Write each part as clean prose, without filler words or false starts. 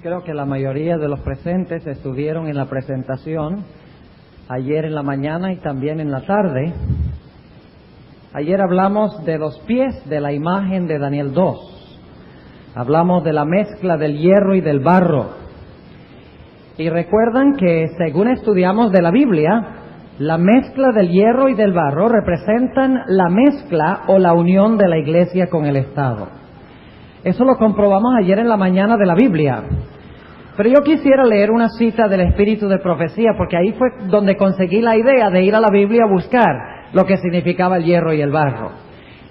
Creo que la mayoría de los presentes estuvieron en la presentación ayer en la mañana y también en la tarde. Ayer hablamos de los pies de la imagen de Daniel 2. Hablamos de la mezcla del hierro y del barro. Y recuerdan que según estudiamos de la Biblia, la mezcla del hierro y del barro representan la mezcla o la unión de la iglesia con el Estado. Eso lo comprobamos ayer en la mañana de la Biblia. Pero yo quisiera leer una cita del Espíritu de Profecía, porque ahí fue donde conseguí la idea de ir a la Biblia a buscar lo que significaba el hierro y el barro.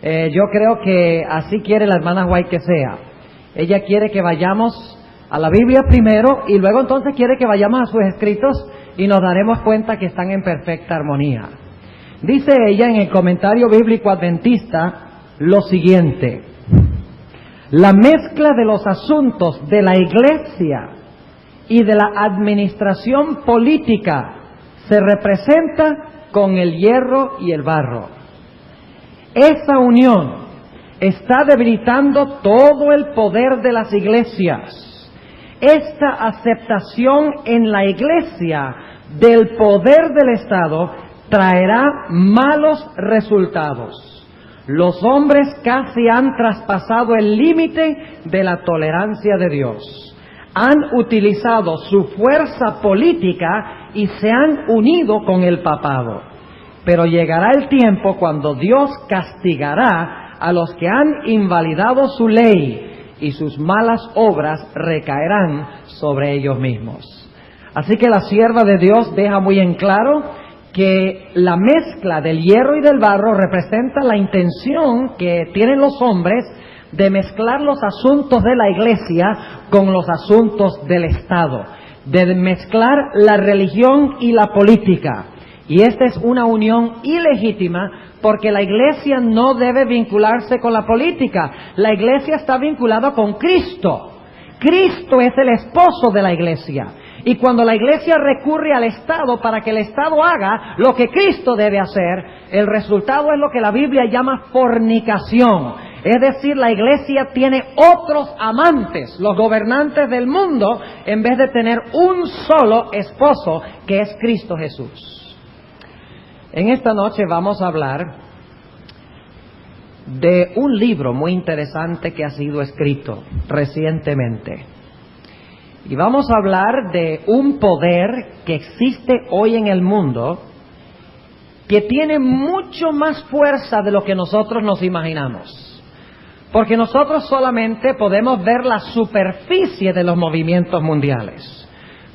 Yo creo que así quiere la hermana White que sea. Ella quiere que vayamos a la Biblia primero y luego entonces quiere que vayamos a sus escritos y nos daremos cuenta que están en perfecta armonía. Dice ella en el comentario bíblico adventista lo siguiente: la mezcla de los asuntos de la iglesia y de la administración política se representa con el hierro y el barro. Esa unión está debilitando todo el poder de las iglesias. Esta aceptación en la iglesia del poder del Estado traerá malos resultados. Los hombres casi han traspasado el límite de la tolerancia de Dios. Han utilizado su fuerza política y se han unido con el papado. Pero llegará el tiempo cuando Dios castigará a los que han invalidado su ley y sus malas obras recaerán sobre ellos mismos. Así que la sierva de Dios deja muy en claro que la mezcla del hierro y del barro representa la intención que tienen los hombres de mezclar los asuntos de la iglesia con los asuntos del Estado, de mezclar la religión y la política. Y esta es una unión ilegítima porque la iglesia no debe vincularse con la política. La iglesia está vinculada con Cristo. Cristo es el esposo de la iglesia. Y cuando la iglesia recurre al Estado para que el Estado haga lo que Cristo debe hacer, el resultado es lo que la Biblia llama fornicación. Es decir, la iglesia tiene otros amantes, los gobernantes del mundo, en vez de tener un solo esposo, que es Cristo Jesús. En esta noche vamos a hablar de un libro muy interesante que ha sido escrito recientemente. Y vamos a hablar de un poder que existe hoy en el mundo que tiene mucho más fuerza de lo que nosotros nos imaginamos. Porque nosotros solamente podemos ver la superficie de los movimientos mundiales.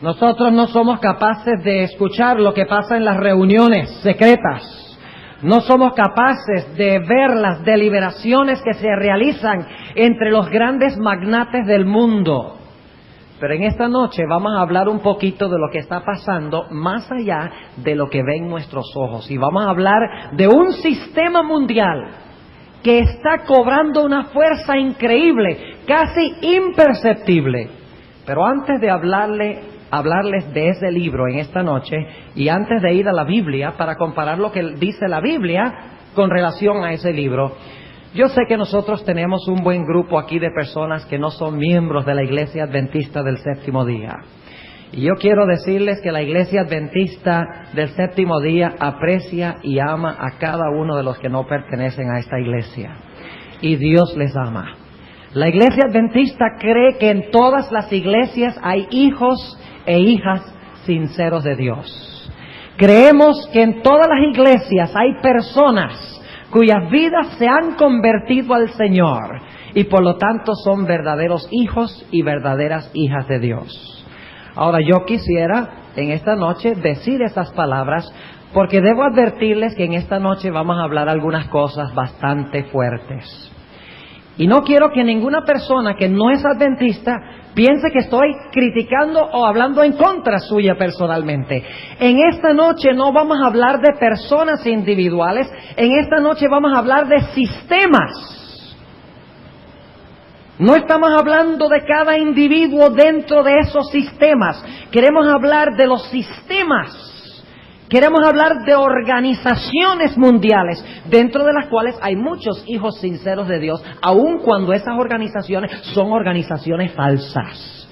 Nosotros no somos capaces de escuchar lo que pasa en las reuniones secretas. No somos capaces de ver las deliberaciones que se realizan entre los grandes magnates del mundo. Pero en esta noche vamos a hablar un poquito de lo que está pasando más allá de lo que ven nuestros ojos. Y vamos a hablar de un sistema mundial que está cobrando una fuerza increíble, casi imperceptible. Pero antes de hablarles de ese libro en esta noche, y antes de ir a la Biblia para comparar lo que dice la Biblia con relación a ese libro, yo sé que nosotros tenemos un buen grupo aquí de personas que no son miembros de la Iglesia Adventista del Séptimo Día. Y yo quiero decirles que la Iglesia Adventista del Séptimo Día aprecia y ama a cada uno de los que no pertenecen a esta iglesia. Y Dios les ama. La Iglesia Adventista cree que en todas las iglesias hay hijos e hijas sinceros de Dios. Creemos que en todas las iglesias hay personas cuyas vidas se han convertido al Señor y por lo tanto son verdaderos hijos y verdaderas hijas de Dios. Ahora yo quisiera en esta noche decir esas palabras porque debo advertirles que en esta noche vamos a hablar algunas cosas bastante fuertes. Y no quiero que ninguna persona que no es adventista piense que estoy criticando o hablando en contra suya personalmente. En esta noche no vamos a hablar de personas individuales, en esta noche vamos a hablar de sistemas. No estamos hablando de cada individuo dentro de esos sistemas. Queremos hablar de los sistemas. Queremos hablar de organizaciones mundiales, dentro de las cuales hay muchos hijos sinceros de Dios, aun cuando esas organizaciones son organizaciones falsas.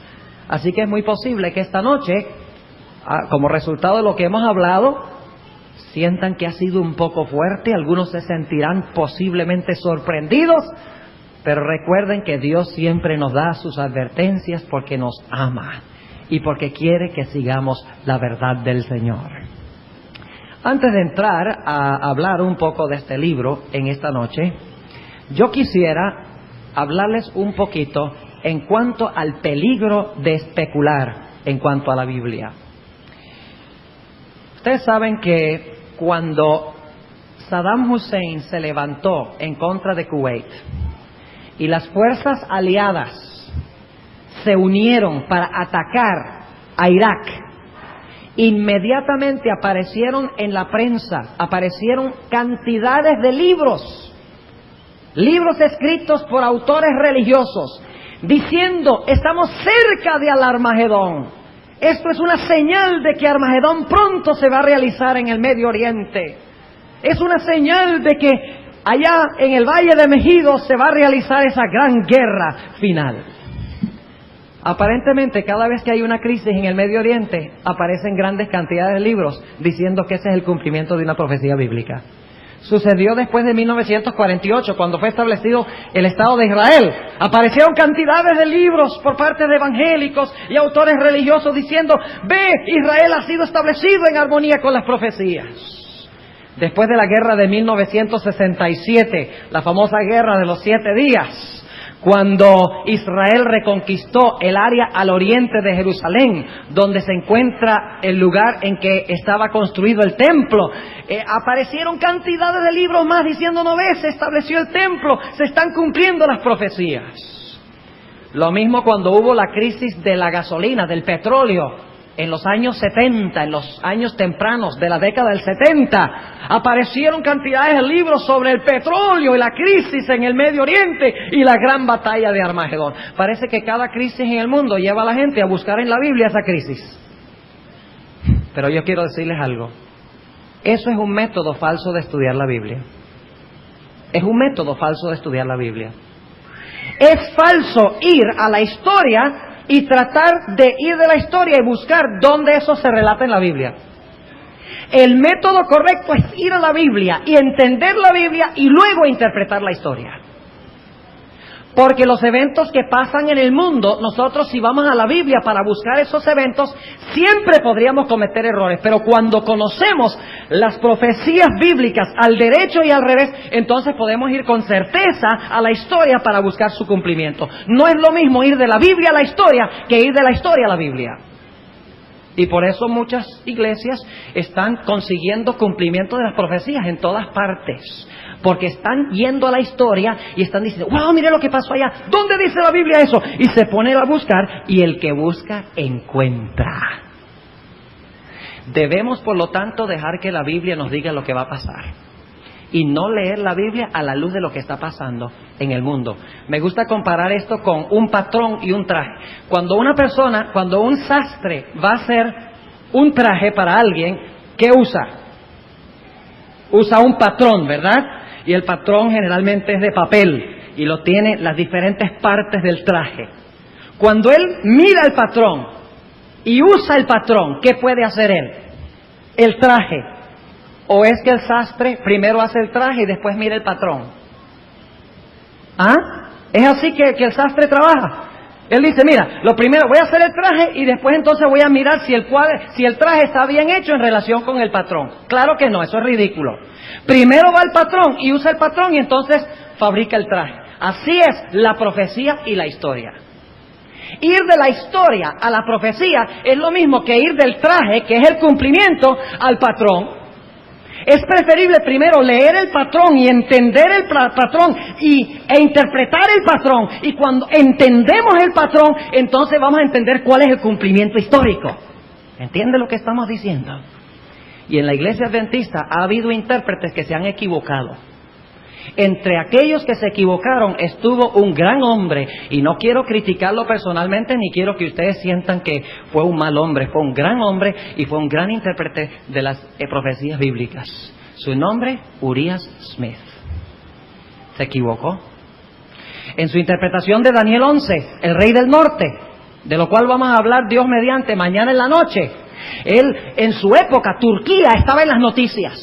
Así que es muy posible que esta noche, como resultado de lo que hemos hablado, sientan que ha sido un poco fuerte, algunos se sentirán posiblemente sorprendidos, pero recuerden que Dios siempre nos da sus advertencias porque nos ama y porque quiere que sigamos la verdad del Señor. Antes de entrar a hablar un poco de este libro en esta noche, yo quisiera hablarles un poquito en cuanto al peligro de especular en cuanto a la Biblia. Ustedes saben que cuando Saddam Hussein se levantó en contra de Kuwait y las fuerzas aliadas se unieron para atacar a Irak, inmediatamente aparecieron en la prensa, aparecieron cantidades de libros escritos por autores religiosos, diciendo: estamos cerca de Al-Armagedón. Esto es una señal de que Armagedón pronto se va a realizar en el Medio Oriente. Es una señal de que allá en el Valle de Megido se va a realizar esa gran guerra final. Aparentemente, cada vez que hay una crisis en el Medio Oriente, aparecen grandes cantidades de libros diciendo que ese es el cumplimiento de una profecía bíblica. Sucedió después de 1948, cuando fue establecido el Estado de Israel. Aparecieron cantidades de libros por parte de evangélicos y autores religiosos diciendo: ve, Israel ha sido establecido en armonía con las profecías. Después de la guerra de 1967, la famosa guerra de los 7 días, cuando Israel reconquistó el área al oriente de Jerusalén, donde se encuentra el lugar en que estaba construido el templo, aparecieron cantidades de libros más diciendo: no ves, se estableció el templo, se están cumpliendo las profecías. Lo mismo cuando hubo la crisis de la gasolina, del petróleo, en los años 70, en los años tempranos de la década del 70, aparecieron cantidades de libros sobre el petróleo y la crisis en el Medio Oriente y la gran batalla de Armagedón. Parece que cada crisis en el mundo lleva a la gente a buscar en la Biblia esa crisis. Pero yo quiero decirles algo. Eso es un método falso de estudiar la Biblia. Es un método falso de estudiar la Biblia. Es falso ir a la historia y tratar de ir de la historia y buscar dónde eso se relata en la Biblia. El método correcto es ir a la Biblia y entender la Biblia y luego interpretar la historia. Porque los eventos que pasan en el mundo, nosotros si vamos a la Biblia para buscar esos eventos, siempre podríamos cometer errores. Pero cuando conocemos las profecías bíblicas al derecho y al revés, entonces podemos ir con certeza a la historia para buscar su cumplimiento. No es lo mismo ir de la Biblia a la historia que ir de la historia a la Biblia. Y por eso muchas iglesias están consiguiendo cumplimiento de las profecías en todas partes. Porque están yendo a la historia y están diciendo: wow, mire lo que pasó allá, ¿dónde dice la Biblia eso? Y se ponen a buscar, y el que busca encuentra. Debemos, por lo tanto, dejar que la Biblia nos diga lo que va a pasar y no leer la Biblia a la luz de lo que está pasando en el mundo. Me gusta comparar esto con un patrón y un traje. Cuando un sastre va a hacer un traje para alguien, ¿qué usa? Usa un patrón, ¿verdad? Y el patrón generalmente es de papel y lo tiene las diferentes partes del traje. Cuando él mira el patrón y usa el patrón, ¿qué puede hacer él? El traje. ¿O es que el sastre primero hace el traje y después mira el patrón? ¿Ah? ¿Es así que el sastre trabaja? Él dice: mira, lo primero voy a hacer el traje y después entonces voy a mirar si el traje está bien hecho en relación con el patrón. Claro que no, eso es ridículo. Primero va el patrón y usa el patrón y entonces fabrica el traje. Así es la profecía y la historia. Ir de la historia a la profecía es lo mismo que ir del traje, que es el cumplimiento, al patrón. Es preferible primero leer el patrón y entender el patrón e interpretar el patrón. Y cuando entendemos el patrón, entonces vamos a entender cuál es el cumplimiento histórico. ¿Entiende lo que estamos diciendo? Y en la iglesia adventista ha habido intérpretes que se han equivocado. Entre aquellos que se equivocaron estuvo un gran hombre, y no quiero criticarlo personalmente ni quiero que ustedes sientan que fue un mal hombre. Fue un gran hombre y fue un gran intérprete de las profecías bíblicas. Su nombre, Urias Smith. Se equivocó. En su interpretación de Daniel 11, el rey del norte, de lo cual vamos a hablar Dios mediante mañana en la noche. Él, en su época, Turquía estaba en las noticias.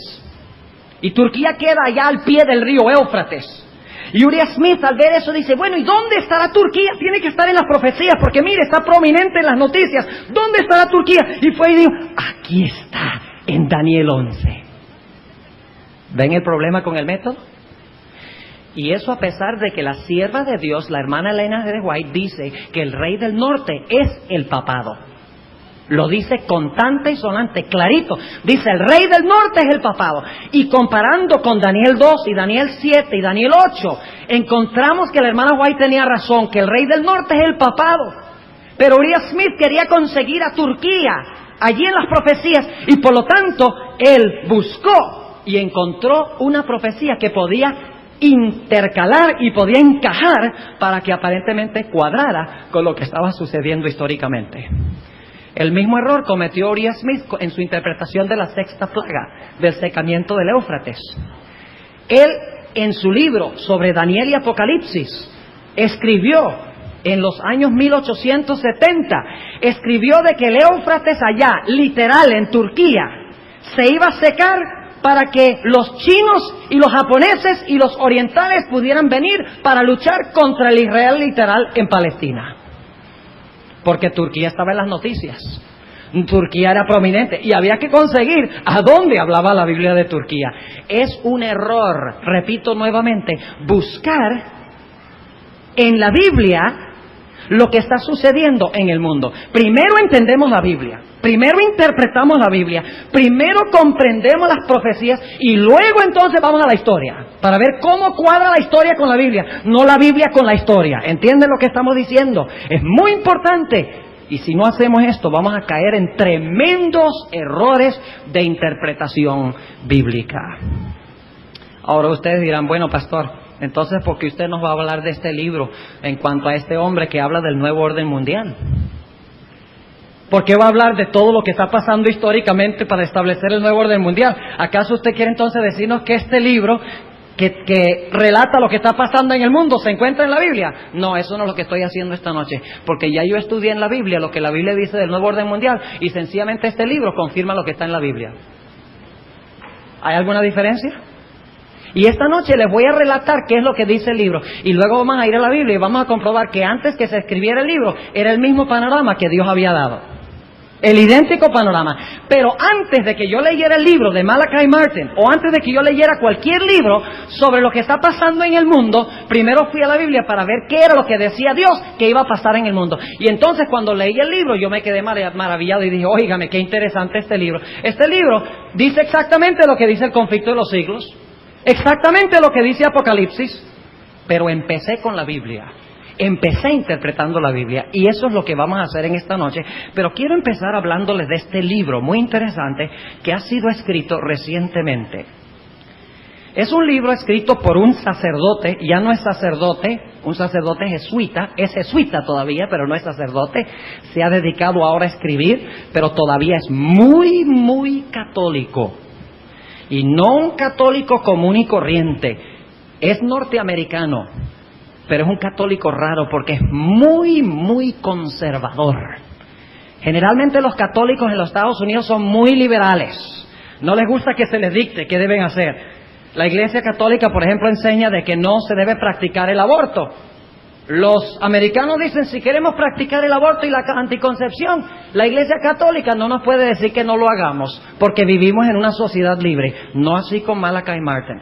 Y Turquía queda allá al pie del río Éufrates. Y Uriah Smith, al ver eso, dice, bueno, ¿y dónde estará Turquía? Tiene que estar en las profecías, porque mire, está prominente en las noticias. ¿Dónde estará Turquía? Y fue y dijo, aquí está, en Daniel 11. ¿Ven el problema con el método? Y eso a pesar de que la sierva de Dios, la hermana Elena de White, dice que el rey del norte es el papado. Lo dice contante y sonante, clarito. Dice, el rey del norte es el papado. Y comparando con Daniel 2 y Daniel 7 y Daniel 8, encontramos que la hermana White tenía razón, que el rey del norte es el papado. Pero Uriah Smith quería conseguir a Turquía, allí en las profecías, y por lo tanto, él buscó y encontró una profecía que podía intercalar y podía encajar para que aparentemente cuadrara con lo que estaba sucediendo históricamente. El mismo error cometió Uriah Smith en su interpretación de la sexta plaga, del secamiento del Éufrates. Él, en su libro sobre Daniel y Apocalipsis, escribió en los años 1870, escribió de que el Éufrates allá, literal en Turquía, se iba a secar para que los chinos y los japoneses y los orientales pudieran venir para luchar contra el Israel literal en Palestina. Porque Turquía estaba en las noticias. Turquía era prominente y había que conseguir a dónde hablaba la Biblia de Turquía. Es un error, repito nuevamente, buscar en la Biblia lo que está sucediendo en el mundo. Primero entendemos la Biblia, primero interpretamos la Biblia, primero comprendemos las profecías y luego entonces vamos a la historia para ver cómo cuadra la historia con la Biblia, no la Biblia con la historia. ¿Entienden lo que estamos diciendo? Es muy importante. Y si no hacemos esto, vamos a caer en tremendos errores de interpretación bíblica. Ahora ustedes dirán, bueno, pastor, entonces, ¿por qué usted nos va a hablar de este libro en cuanto a este hombre que habla del nuevo orden mundial? ¿Por qué va a hablar de todo lo que está pasando históricamente para establecer el nuevo orden mundial? ¿Acaso usted quiere entonces decirnos que este libro que relata lo que está pasando en el mundo se encuentra en la Biblia? No, eso no es lo que estoy haciendo esta noche, porque ya yo estudié en la Biblia lo que la Biblia dice del nuevo orden mundial y sencillamente este libro confirma lo que está en la Biblia. ¿Hay alguna diferencia? Y esta noche les voy a relatar qué es lo que dice el libro. Y luego vamos a ir a la Biblia y vamos a comprobar que antes que se escribiera el libro era el mismo panorama que Dios había dado. El idéntico panorama. Pero antes de que yo leyera el libro de Malachi Martin, o antes de que yo leyera cualquier libro sobre lo que está pasando en el mundo, primero fui a la Biblia para ver qué era lo que decía Dios que iba a pasar en el mundo. Y entonces cuando leí el libro yo me quedé maravillado y dije, óigame, qué interesante este libro. Este libro dice exactamente lo que dice el conflicto de los siglos. Exactamente lo que dice Apocalipsis, pero empecé con la Biblia, empecé interpretando la Biblia y eso es lo que vamos a hacer en esta noche. Pero quiero empezar hablándoles de este libro muy interesante que ha sido escrito recientemente. Es un libro escrito por un sacerdote, ya no es sacerdote, un sacerdote jesuita, es jesuita todavía, pero no es sacerdote, se ha dedicado ahora a escribir, pero todavía es muy, muy católico. Y no un católico común y corriente, es norteamericano, pero es un católico raro porque es muy, muy conservador. Generalmente los católicos en los Estados Unidos son muy liberales, no les gusta que se les dicte qué deben hacer. La Iglesia Católica, por ejemplo, enseña de que no se debe practicar el aborto. Los americanos dicen, si queremos practicar el aborto y la anticoncepción, la Iglesia Católica no nos puede decir que no lo hagamos, porque vivimos en una sociedad libre. No así con Malachi Martin.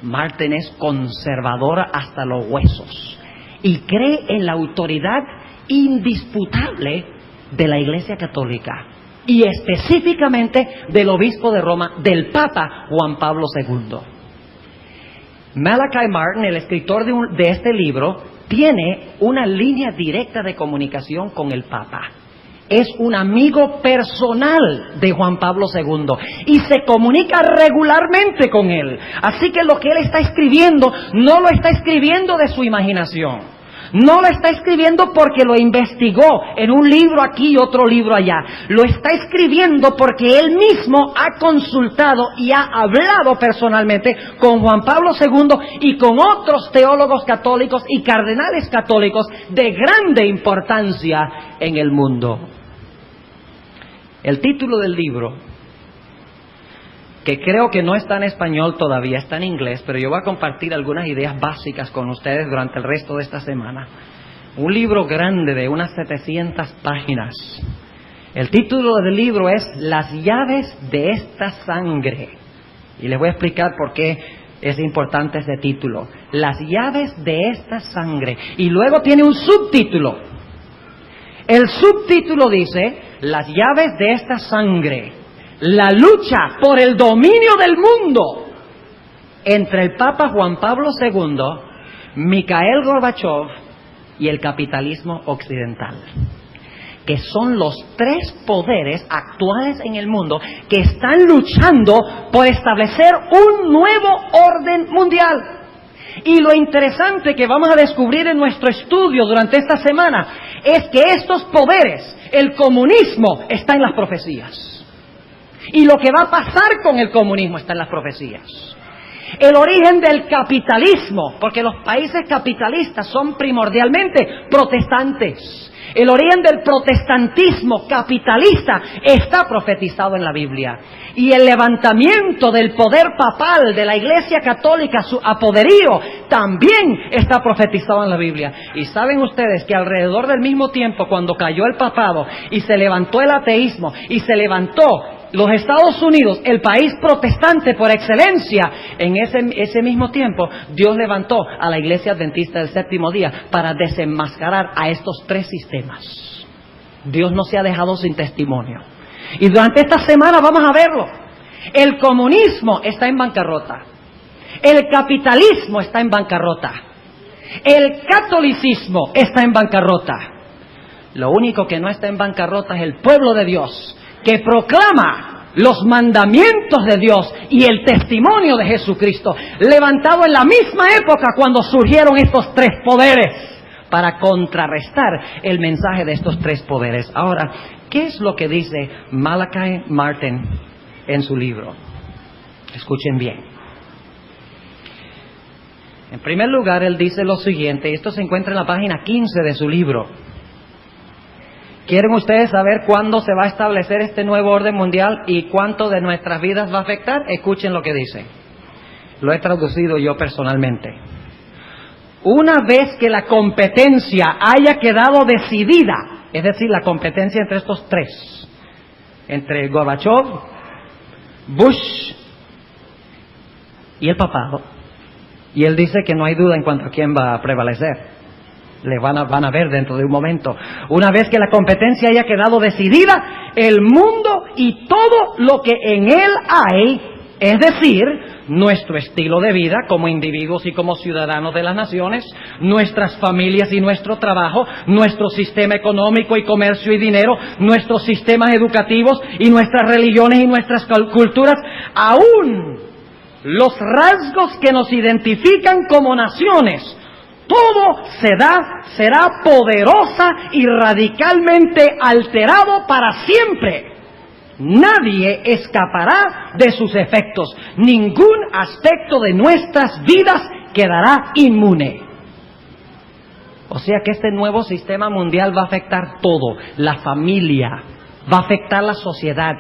Martin es conservadora hasta los huesos y cree en la autoridad indisputable de la Iglesia Católica y específicamente del obispo de Roma, del Papa Juan Pablo II. Malachi Martin, el escritor de este libro, tiene una línea directa de comunicación con el Papa. Es un amigo personal de Juan Pablo II y se comunica regularmente con él. Así que lo que él está escribiendo no lo está escribiendo de su imaginación, No lo está escribiendo porque lo investigó en un libro aquí y otro libro allá. Lo está escribiendo porque él mismo ha consultado y ha hablado personalmente con Juan Pablo II y con otros teólogos católicos y cardenales católicos de grande importancia en el mundo. El título del libro, que creo que no está en español todavía, está en inglés, pero yo voy a compartir algunas ideas básicas con ustedes durante el resto de esta semana. Un libro grande de unas 700 páginas. El título del libro es Las llaves de esta sangre. Y les voy a explicar por qué es importante ese título. Las llaves de esta sangre. Y luego tiene un subtítulo. El subtítulo dice, las llaves de esta sangre. La lucha por el dominio del mundo entre el Papa Juan Pablo II, Mikhail Gorbachev y el capitalismo occidental, que son los tres poderes actuales en el mundo que están luchando por establecer un nuevo orden mundial. Y lo interesante que vamos a descubrir en nuestro estudio durante esta semana es que estos poderes, el comunismo, está en las profecías. Y lo que va a pasar con el comunismo está en las profecías. El origen del capitalismo, porque los países capitalistas son primordialmente protestantes. El origen del protestantismo capitalista está profetizado en la Biblia. Y el levantamiento del poder papal de la Iglesia Católica, su apoderío, también está profetizado en la Biblia. Y saben ustedes que alrededor del mismo tiempo, cuando cayó el papado y se levantó el ateísmo y se levantó los Estados Unidos, el país protestante por excelencia, en ese mismo tiempo, Dios levantó a la Iglesia Adventista del Séptimo Día para desenmascarar a estos tres sistemas. Dios no se ha dejado sin testimonio. Y durante esta semana vamos a verlo. El comunismo está en bancarrota. El capitalismo está en bancarrota. El catolicismo está en bancarrota. Lo único que no está en bancarrota es el pueblo de Dios, que proclama los mandamientos de Dios y el testimonio de Jesucristo, levantado en la misma época cuando surgieron estos tres poderes, para contrarrestar el mensaje de estos tres poderes. Ahora, ¿qué es lo que dice Malachi Martin en su libro? Escuchen bien. En primer lugar, él dice lo siguiente, y esto se encuentra en la página 15 de su libro. ¿Quieren ustedes saber cuándo se va a establecer este nuevo orden mundial y cuánto de nuestras vidas va a afectar? Escuchen lo que dice. Lo he traducido yo personalmente. Una vez que la competencia haya quedado decidida, es decir, la competencia entre estos tres, entre Gorbachev, Bush y el papado, y él dice que no hay duda en cuanto a quién va a prevalecer. Le van a ver dentro de un momento. Una vez que la competencia haya quedado decidida, el mundo y todo lo que en él hay, es decir, nuestro estilo de vida como individuos y como ciudadanos de las naciones, nuestras familias y nuestro trabajo, nuestro sistema económico y comercio y dinero, nuestros sistemas educativos y nuestras religiones y nuestras culturas, aún los rasgos que nos identifican como naciones, todo será poderosa y radicalmente alterado para siempre. Nadie escapará de sus efectos. Ningún aspecto de nuestras vidas quedará inmune. O sea que este nuevo sistema mundial va a afectar todo. La familia, va a afectar la sociedad.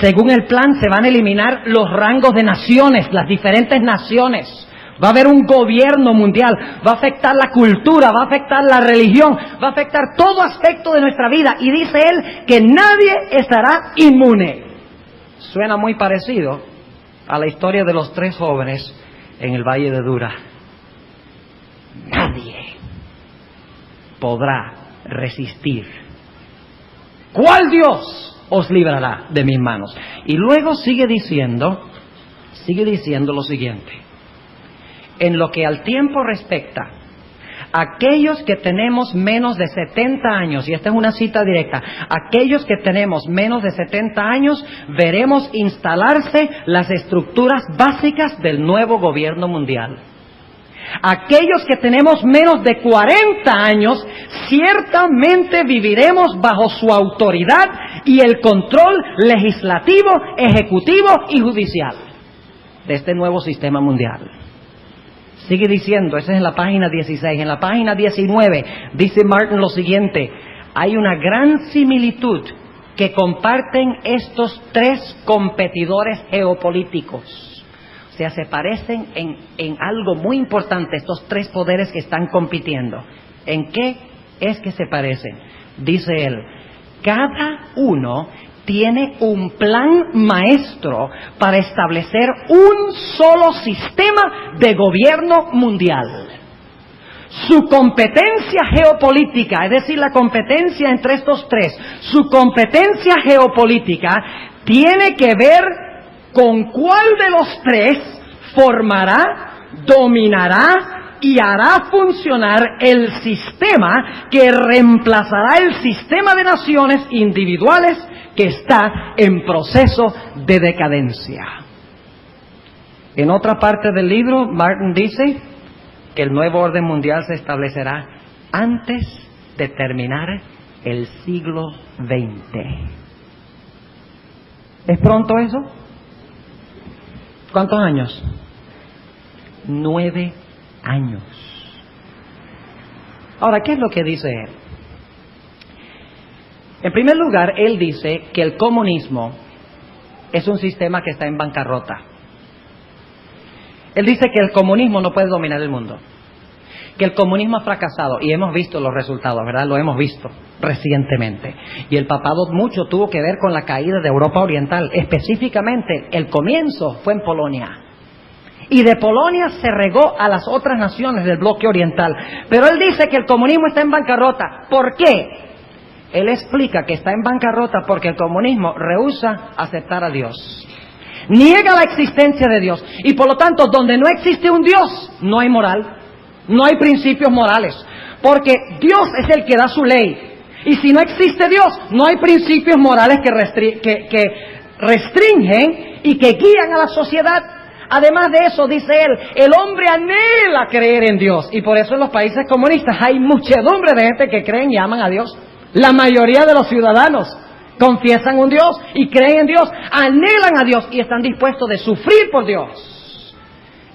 Según el plan se van a eliminar los rangos de naciones, las diferentes naciones. Va a haber un gobierno mundial, va a afectar la cultura, va a afectar la religión, va a afectar todo aspecto de nuestra vida. Y dice él que nadie estará inmune. Suena muy parecido a la historia de los tres jóvenes en el Valle de Dura. Nadie podrá resistir. ¿Cuál Dios os librará de mis manos? Y luego sigue diciendo lo siguiente. En lo que al tiempo respecta, aquellos que tenemos menos de 70 años, y esta es una cita directa, aquellos que tenemos menos de 70 años, veremos instalarse las estructuras básicas del nuevo gobierno mundial. Aquellos que tenemos menos de 40 años, ciertamente viviremos bajo su autoridad y el control legislativo, ejecutivo y judicial de este nuevo sistema mundial. Sigue diciendo, esa es en la página 16. En la página 19 dice Martin lo siguiente: hay una gran similitud que comparten estos tres competidores geopolíticos. O sea, se parecen en algo muy importante, estos tres poderes que están compitiendo. ¿En qué es que se parecen? Dice él, cada uno tiene un plan maestro para establecer un solo sistema de gobierno mundial. Su competencia geopolítica, es decir, la competencia entre estos tres, su competencia geopolítica tiene que ver con cuál de los tres formará, dominará y hará funcionar el sistema que reemplazará el sistema de naciones individuales que está en proceso de decadencia. En otra parte del libro, Martin dice que el nuevo orden mundial se establecerá antes de terminar el siglo XX. ¿Es pronto eso? ¿Cuántos años? 9 años. Ahora, ¿qué es lo que dice él? En primer lugar, él dice que el comunismo es un sistema que está en bancarrota. Él dice que el comunismo no puede dominar el mundo, que el comunismo ha fracasado, y hemos visto los resultados, ¿verdad? Lo hemos visto recientemente. Y el papado mucho tuvo que ver con la caída de Europa Oriental. Específicamente, el comienzo fue en Polonia. Y de Polonia se regó a las otras naciones del bloque oriental. Pero él dice que el comunismo está en bancarrota. ¿Por qué? Él explica que está en bancarrota porque el comunismo rehúsa aceptar a Dios. Niega la existencia de Dios. Y por lo tanto, donde no existe un Dios, no hay moral. No hay principios morales. Porque Dios es el que da su ley. Y si no existe Dios, no hay principios morales que restringen y que guían a la sociedad. Además de eso, dice él, el hombre anhela creer en Dios. Y por eso en los países comunistas hay muchedumbre de gente que creen y aman a Dios. La mayoría de los ciudadanos confiesan un Dios y creen en Dios, anhelan a Dios y están dispuestos de sufrir por Dios.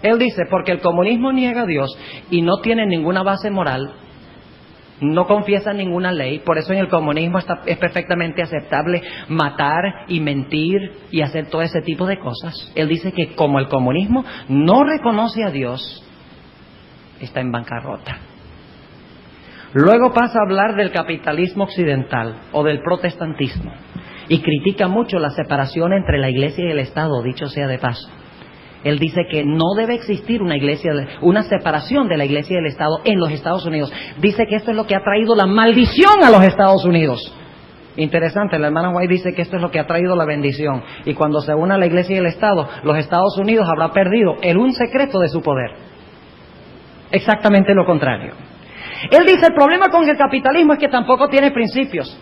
Él dice, porque el comunismo niega a Dios y no tiene ninguna base moral, no confiesa ninguna ley, por eso en el comunismo es perfectamente aceptable matar y mentir y hacer todo ese tipo de cosas. Él dice que como el comunismo no reconoce a Dios, está en bancarrota. Luego pasa a hablar del capitalismo occidental o del protestantismo y critica mucho la separación entre la iglesia y el Estado, dicho sea de paso. Él dice que no debe existir una separación de la iglesia y del Estado en los Estados Unidos. Dice que esto es lo que ha traído la maldición a los Estados Unidos. Interesante, la hermana White dice que esto es lo que ha traído la bendición. Y cuando se una la iglesia y el Estado, los Estados Unidos habrá perdido un secreto de su poder. Exactamente lo contrario. Él dice, el problema con el capitalismo es que tampoco tiene principios.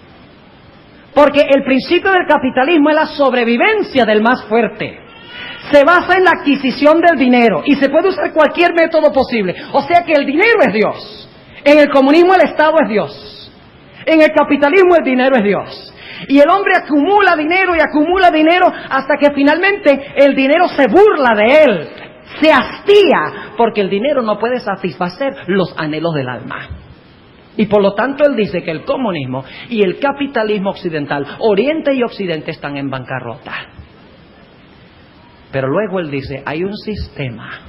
Porque el principio del capitalismo es la sobrevivencia del más fuerte. Se basa en la adquisición del dinero y se puede usar cualquier método posible. O sea que el dinero es Dios. En el comunismo el Estado es Dios. En el capitalismo el dinero es Dios. Y el hombre acumula dinero y acumula dinero hasta que finalmente el dinero se burla de él. Se hastía porque el dinero no puede satisfacer los anhelos del alma. Y por lo tanto él dice que el comunismo y el capitalismo occidental, Oriente y Occidente, están en bancarrota. Pero luego él dice, hay un sistema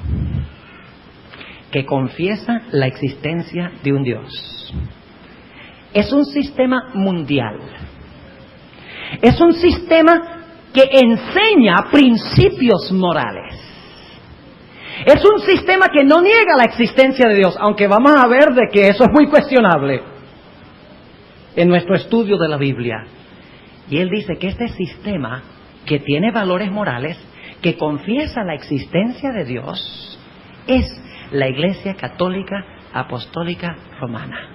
que confiesa la existencia de un Dios. Es un sistema mundial. Es un sistema que enseña principios morales. Es un sistema que no niega la existencia de Dios, aunque vamos a ver de que eso es muy cuestionable en nuestro estudio de la Biblia. Y él dice que este sistema, que tiene valores morales, que confiesa la existencia de Dios, es la Iglesia Católica Apostólica Romana.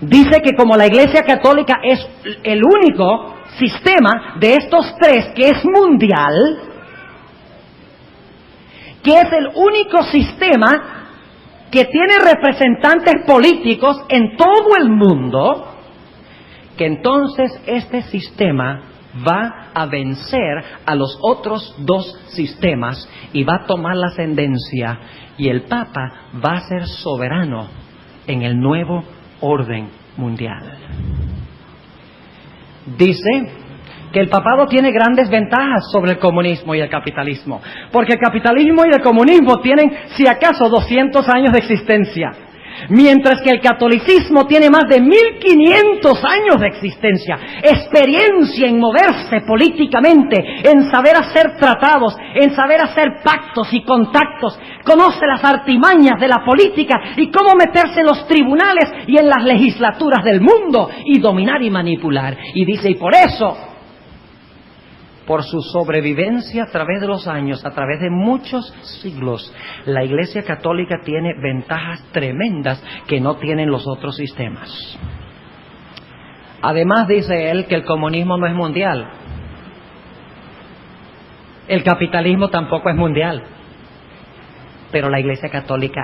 Dice que como la Iglesia Católica es el único sistema de estos tres que es mundial, que es el único sistema que tiene representantes políticos en todo el mundo, que entonces este sistema va a vencer a los otros dos sistemas y va a tomar la ascendencia, y el Papa va a ser soberano en el nuevo orden mundial. Dice que el papado tiene grandes ventajas sobre el comunismo y el capitalismo, porque el capitalismo y el comunismo tienen, si acaso, 200 años de existencia, mientras que el catolicismo tiene más de 1500 años de existencia, experiencia en moverse políticamente, en saber hacer tratados, en saber hacer pactos y contactos, conoce las artimañas de la política y cómo meterse en los tribunales y en las legislaturas del mundo y dominar y manipular. Y dice, y por eso, por su sobrevivencia a través de los años, a través de muchos siglos, la Iglesia Católica tiene ventajas tremendas que no tienen los otros sistemas. Además, dice él que el comunismo no es mundial. El capitalismo tampoco es mundial. Pero la Iglesia Católica,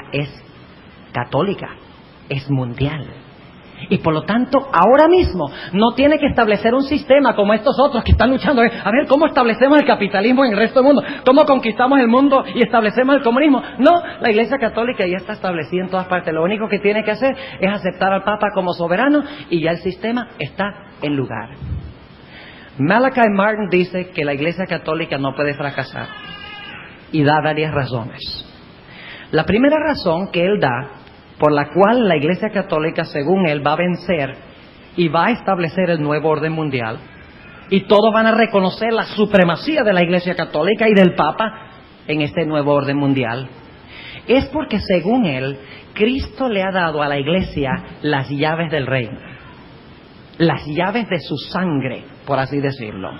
es mundial. Y por lo tanto, ahora mismo no tiene que establecer un sistema como estos otros que están luchando. A ver, ¿cómo establecemos el capitalismo en el resto del mundo? ¿Cómo conquistamos el mundo y establecemos el comunismo? No, la Iglesia Católica ya está establecida en todas partes. Lo único que tiene que hacer es aceptar al Papa como soberano y ya el sistema está en lugar. Malachi Martin dice que la Iglesia Católica no puede fracasar y da varias razones. La primera razón que él da, por la cual la Iglesia Católica, según él, va a vencer y va a establecer el nuevo orden mundial, y todos van a reconocer la supremacía de la Iglesia Católica y del Papa en este nuevo orden mundial, es porque, según él, Cristo le ha dado a la Iglesia las llaves del reino, las llaves de su sangre, por así decirlo,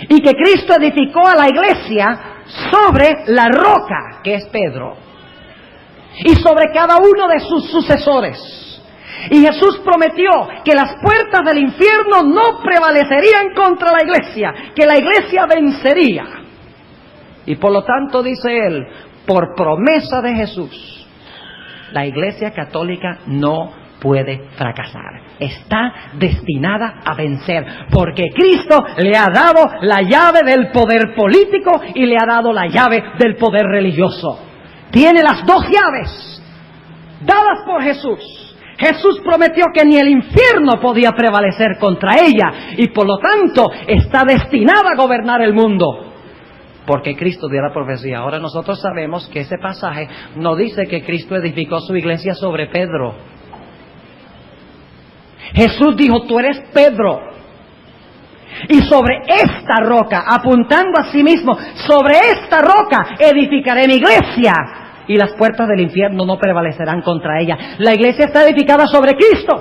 y que Cristo edificó a la Iglesia sobre la roca que es Pedro, y sobre cada uno de sus sucesores. Y Jesús prometió que las puertas del infierno no prevalecerían contra la Iglesia, que la Iglesia vencería. Y por lo tanto, dice él, por promesa de Jesús, la Iglesia Católica no puede fracasar. Está destinada a vencer, porque Cristo le ha dado la llave del poder político y le ha dado la llave del poder religioso. Tiene las dos llaves dadas por Jesús. Jesús prometió que ni el infierno podía prevalecer contra ella, y por lo tanto está destinada a gobernar el mundo, porque Cristo dio la profecía. Ahora nosotros sabemos que ese pasaje no dice que Cristo edificó su iglesia sobre Pedro. Jesús dijo, tú eres Pedro, y sobre esta roca, apuntando a sí mismo, sobre esta roca edificaré mi iglesia, y las puertas del infierno no prevalecerán contra ella. La iglesia está edificada sobre Cristo.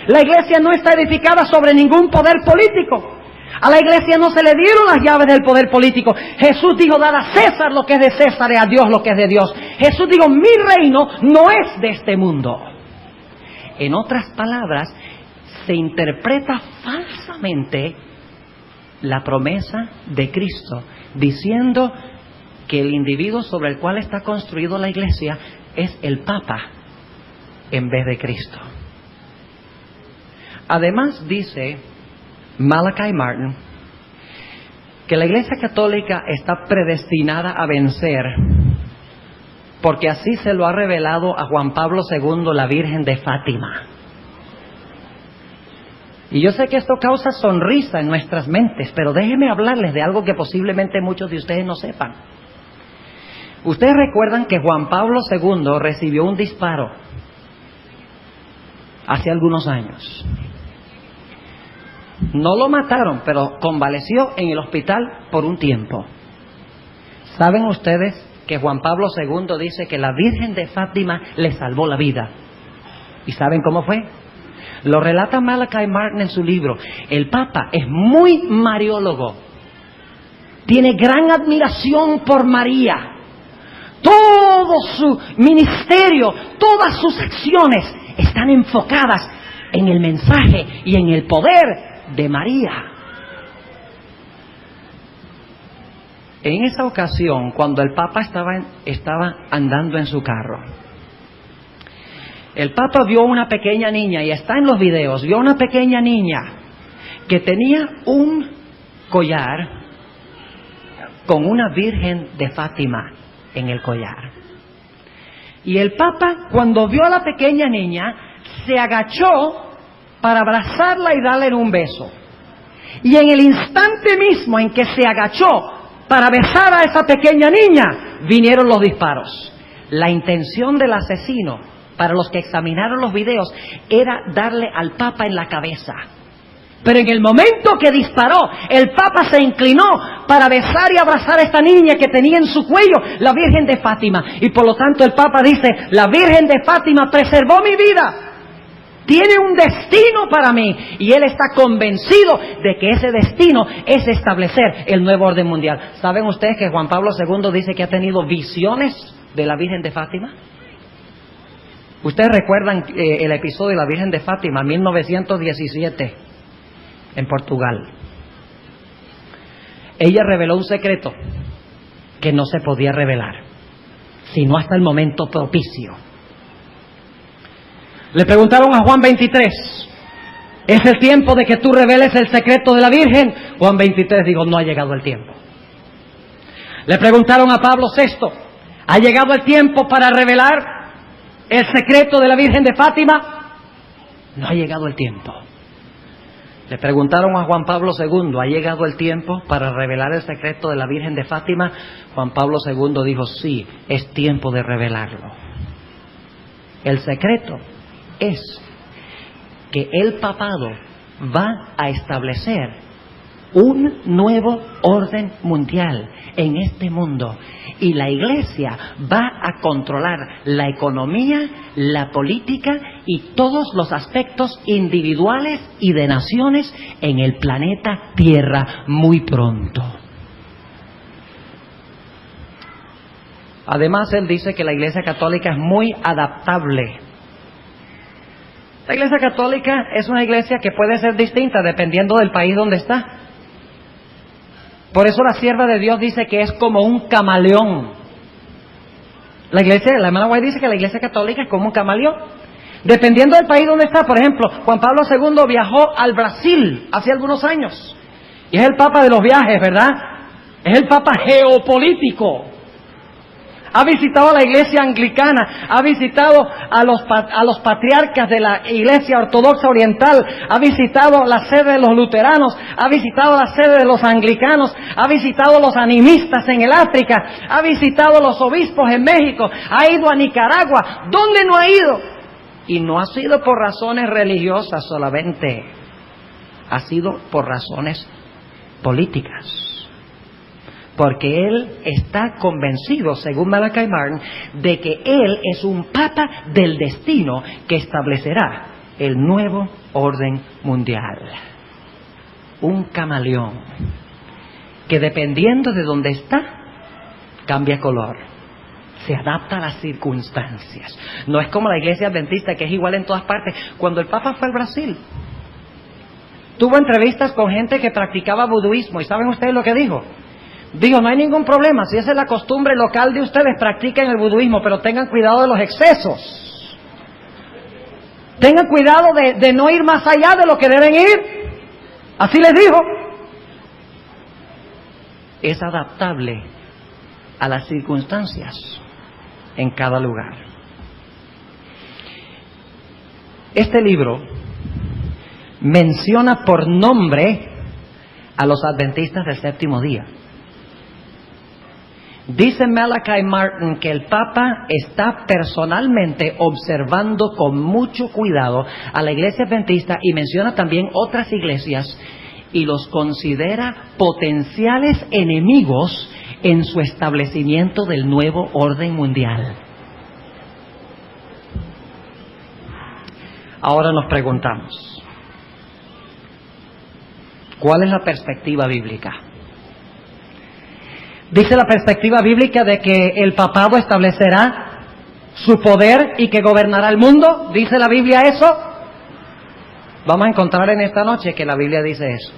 La iglesia no está edificada sobre ningún poder político. A la iglesia no se le dieron las llaves del poder político. Jesús dijo, dad a César lo que es de César y a Dios lo que es de Dios. Jesús dijo, mi reino no es de este mundo. En otras palabras, se interpreta falsamente la promesa de Cristo, diciendo que el individuo sobre el cual está construido la iglesia es el Papa en vez de Cristo. Además, dice Malachi Martin que la Iglesia Católica está predestinada a vencer, porque así se lo ha revelado a Juan Pablo II, la Virgen de Fátima. Y yo sé que esto causa sonrisa en nuestras mentes, pero déjenme hablarles de algo que posiblemente muchos de ustedes no sepan. Ustedes recuerdan que Juan Pablo II recibió un disparo hace algunos años. No lo mataron, pero convaleció en el hospital por un tiempo. ¿Saben ustedes que Juan Pablo II dice que la Virgen de Fátima le salvó la vida? ¿Y saben cómo fue? Lo relata Malachi Martin en su libro. El Papa es muy mariólogo. Tiene gran admiración por María. Todo su ministerio, todas sus acciones están enfocadas en el mensaje y en el poder de María. En esa ocasión, cuando el Papa estaba andando en su carro, el Papa vio una pequeña niña, y está en los videos, vio una pequeña niña que tenía un collar con una Virgen de Fátima en el collar. Y el Papa, cuando vio a la pequeña niña, se agachó para abrazarla y darle un beso. Y en el instante mismo en que se agachó para besar a esa pequeña niña, vinieron los disparos. La intención del asesino, para los que examinaron los videos, era darle al Papa en la cabeza. Pero en el momento que disparó, el Papa se inclinó para besar y abrazar a esta niña que tenía en su cuello la Virgen de Fátima. Y por lo tanto el Papa dice, la Virgen de Fátima preservó mi vida. Tiene un destino para mí. Y él está convencido de que ese destino es establecer el nuevo orden mundial. ¿Saben ustedes que Juan Pablo II dice que ha tenido visiones de la Virgen de Fátima? Ustedes recuerdan el episodio de la Virgen de Fátima, 1917, en Portugal. Ella reveló un secreto que no se podía revelar, sino hasta el momento propicio. Le preguntaron a Juan 23, ¿es el tiempo de que tú reveles el secreto de la Virgen? Juan 23 dijo, no ha llegado el tiempo. Le preguntaron a Pablo VI, ¿ha llegado el tiempo para revelar el secreto de la Virgen de Fátima? No ha llegado el tiempo. Le preguntaron a Juan Pablo II, ¿ha llegado el tiempo para revelar el secreto de la Virgen de Fátima? Juan Pablo II dijo, sí, es tiempo de revelarlo. El secreto es que el papado va a establecer un nuevo orden mundial en este mundo, y la Iglesia va a controlar la economía, la política y todos los aspectos individuales y de naciones en el planeta Tierra muy pronto. Además, él dice que la Iglesia Católica es muy adaptable. La Iglesia Católica es una iglesia que puede ser distinta dependiendo del país donde está. Por eso la sierva de Dios dice que es como un camaleón. La hermana White dice que la Iglesia Católica es como un camaleón. Dependiendo del país donde está. Por ejemplo, Juan Pablo II viajó al Brasil hace algunos años. Y es el Papa de los viajes, ¿verdad? Es el Papa geopolítico. Ha visitado a la Iglesia Anglicana, ha visitado a los patriarcas de la Iglesia Ortodoxa Oriental, ha visitado la sede de los luteranos, ha visitado la sede de los anglicanos, ha visitado los animistas en el África, ha visitado los obispos en México, ha ido a Nicaragua. ¿Dónde no ha ido? Y no ha sido por razones religiosas solamente, ha sido por razones políticas. Porque él está convencido, según Malachi Martin, de que él es un papa del destino que establecerá el nuevo orden mundial. Un camaleón que dependiendo de dónde está, cambia color, se adapta a las circunstancias. No es como la Iglesia Adventista, que es igual en todas partes. Cuando el Papa fue al Brasil, tuvo entrevistas con gente que practicaba vuduismo, y ¿saben ustedes lo que dijo? Digo, no hay ningún problema, si esa es la costumbre local de ustedes, practiquen el vuduismo, pero tengan cuidado de los excesos. Tengan cuidado de no ir más allá de lo que deben ir. Así les dijo. Es adaptable a las circunstancias en cada lugar. Este libro menciona por nombre a los adventistas del séptimo día. Dice Malachi Martin que el Papa está personalmente observando con mucho cuidado a la Iglesia Adventista, y menciona también otras iglesias y los considera potenciales enemigos en su establecimiento del nuevo orden mundial. Ahora nos preguntamos, ¿cuál es la perspectiva bíblica? Dice la perspectiva bíblica de que el papado establecerá su poder y que gobernará el mundo. ¿Dice la Biblia eso? Vamos a encontrar en esta noche que la Biblia dice eso.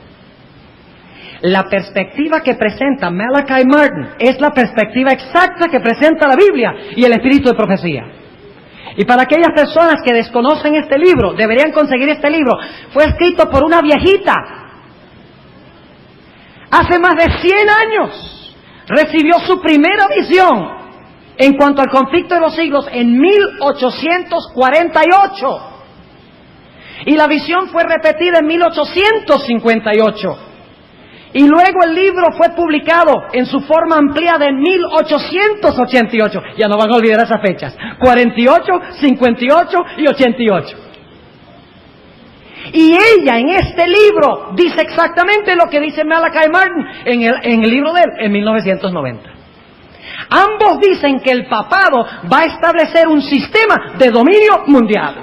La perspectiva que presenta Malachi Martin es la perspectiva exacta que presenta la Biblia y el espíritu de profecía. Y para aquellas personas que desconocen este libro, deberían conseguir este libro. Fue escrito por una viejita. Hace más de 100 años recibió su primera visión en cuanto al conflicto de los siglos en 1848. Y la visión fue repetida en 1858. Y luego el libro fue publicado en su forma ampliada en 1888. Ya no van a olvidar esas fechas. 48, 58 y 88. Y ella en este libro dice exactamente lo que dice Malachi Martin en el libro de él en 1990. Ambos dicen que el papado va a establecer un sistema de dominio mundial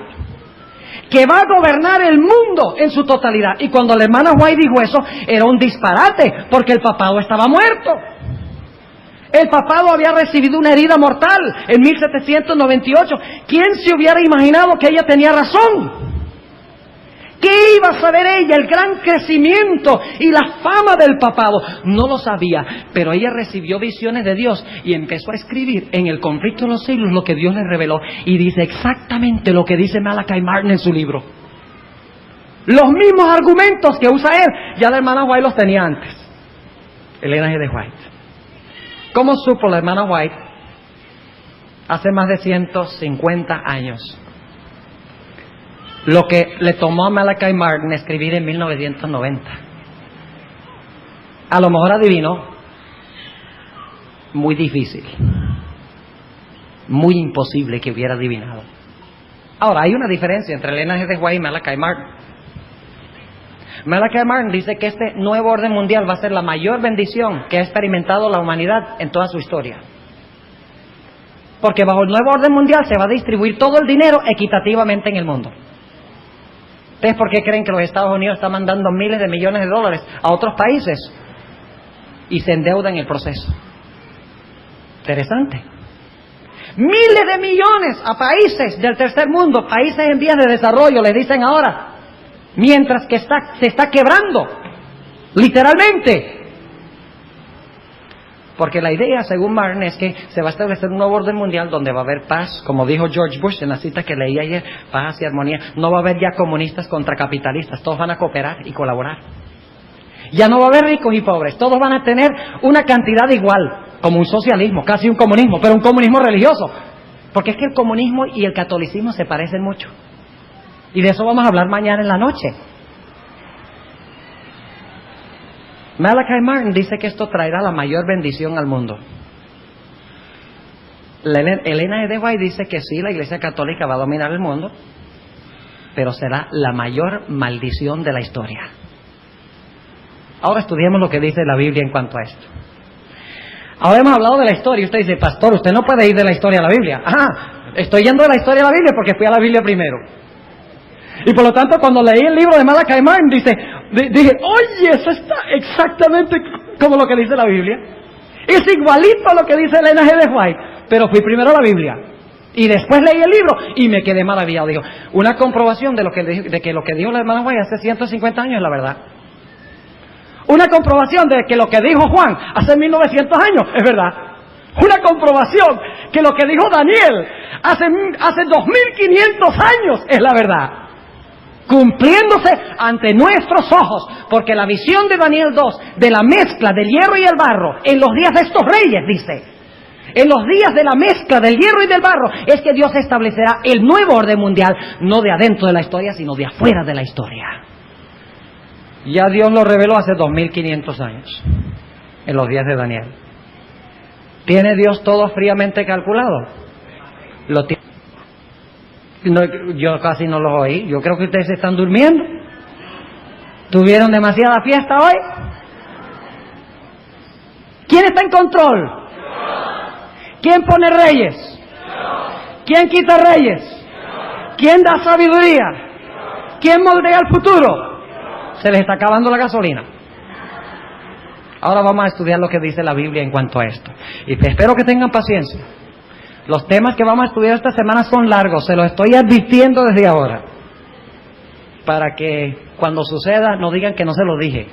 que va a gobernar el mundo en su totalidad. Y cuando la hermana White dijo eso, era un disparate, porque el papado estaba muerto. El papado había recibido una herida mortal en 1798. ¿Quién se hubiera imaginado que ella tenía razón? ¿Qué iba a saber ella? El gran crecimiento y la fama del papado. No lo sabía, pero ella recibió visiones de Dios y empezó a escribir en el conflicto de los siglos lo que Dios le reveló. Y dice exactamente lo que dice Malachi Martin en su libro. Los mismos argumentos que usa él, ya la hermana White los tenía antes. Elena G. de White. ¿Cómo supo la hermana White hace más de 150 años lo que le tomó a Malachi Martin escribir en 1990? A lo mejor adivinó. Muy difícil. Muy imposible que hubiera adivinado. Ahora, hay una diferencia entre Elena G. de White y Malachi Martin. Malachi Martin dice que este nuevo orden mundial va a ser la mayor bendición que ha experimentado la humanidad en toda su historia. Porque bajo el nuevo orden mundial se va a distribuir todo el dinero equitativamente en el mundo. ¿Ustedes por qué creen que los Estados Unidos están mandando miles de millones de dólares a otros países y se endeudan en el proceso? Interesante. Miles de millones a países del tercer mundo, países en vías de desarrollo, les dicen ahora, mientras que se está quebrando, literalmente. Porque la idea, según Martin, es que se va a establecer un nuevo orden mundial donde va a haber paz, como dijo George Bush en la cita que leí ayer, paz y armonía. No va a haber ya comunistas contra capitalistas, todos van a cooperar y colaborar. Ya no va a haber ricos y pobres, todos van a tener una cantidad igual, como un socialismo, casi un comunismo, pero un comunismo religioso. Porque es que el comunismo y el catolicismo se parecen mucho. Y de eso vamos a hablar mañana en la noche. Malachi Martin dice que esto traerá la mayor bendición al mundo. Elena G. de White dice que sí, la Iglesia Católica va a dominar el mundo, pero será la mayor maldición de la historia. Ahora estudiemos lo que dice la Biblia en cuanto a esto. Ahora hemos hablado de la historia y usted dice, pastor, usted no puede ir de la historia a la Biblia. Estoy yendo de la historia a la Biblia porque fui a la Biblia primero. Y por lo tanto, cuando leí el libro de Malachi Martin, dije, oye, eso está exactamente como lo que dice la Biblia. Es igualito a lo que dice Elena G. de White, pero fui primero a la Biblia. Y después leí el libro y me quedé maravillado. Digo, una comprobación de que lo que dijo la hermana White hace 150 años es la verdad. Una comprobación de que lo que dijo Juan hace 1900 años es verdad. Una comprobación que lo que dijo Daniel hace 2500 años es la verdad. Cumpliéndose ante nuestros ojos, porque la visión de Daniel 2, de la mezcla del hierro y el barro, en los días de estos reyes, dice, en los días de la mezcla del hierro y del barro, es que Dios establecerá el nuevo orden mundial, no de adentro de la historia, sino de afuera de la historia. Ya Dios lo reveló hace 2500 años, en los días de Daniel. ¿Tiene Dios todo fríamente calculado? Lo tiene. No, yo casi no los oí. Yo creo que ustedes se están durmiendo. ¿Tuvieron demasiada fiesta hoy? ¿Quién está en control? ¿Quién pone reyes? ¿Quién quita reyes? ¿Quién da sabiduría? ¿Quién moldea el futuro? Se les está acabando la gasolina. Ahora vamos a estudiar lo que dice la Biblia en cuanto a esto. Y espero que tengan paciencia. Los temas que vamos a estudiar esta semana son largos, se los estoy advirtiendo desde ahora, para que cuando suceda no digan que no se lo dije.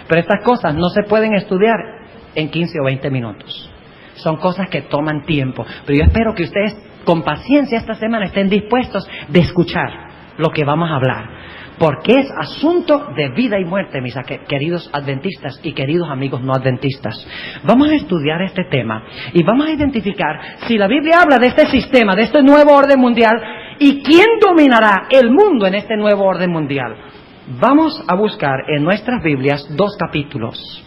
Pero estas cosas no se pueden estudiar en 15 o 20 minutos. Son cosas que toman tiempo. Pero yo espero que ustedes con paciencia esta semana estén dispuestos de escuchar lo que vamos a hablar. Porque es asunto de vida y muerte, mis queridos adventistas y queridos amigos no adventistas. Vamos a estudiar este tema y vamos a identificar si la Biblia habla de este sistema, de este nuevo orden mundial, y quién dominará el mundo en este nuevo orden mundial. Vamos a buscar en nuestras Biblias 2 capítulos.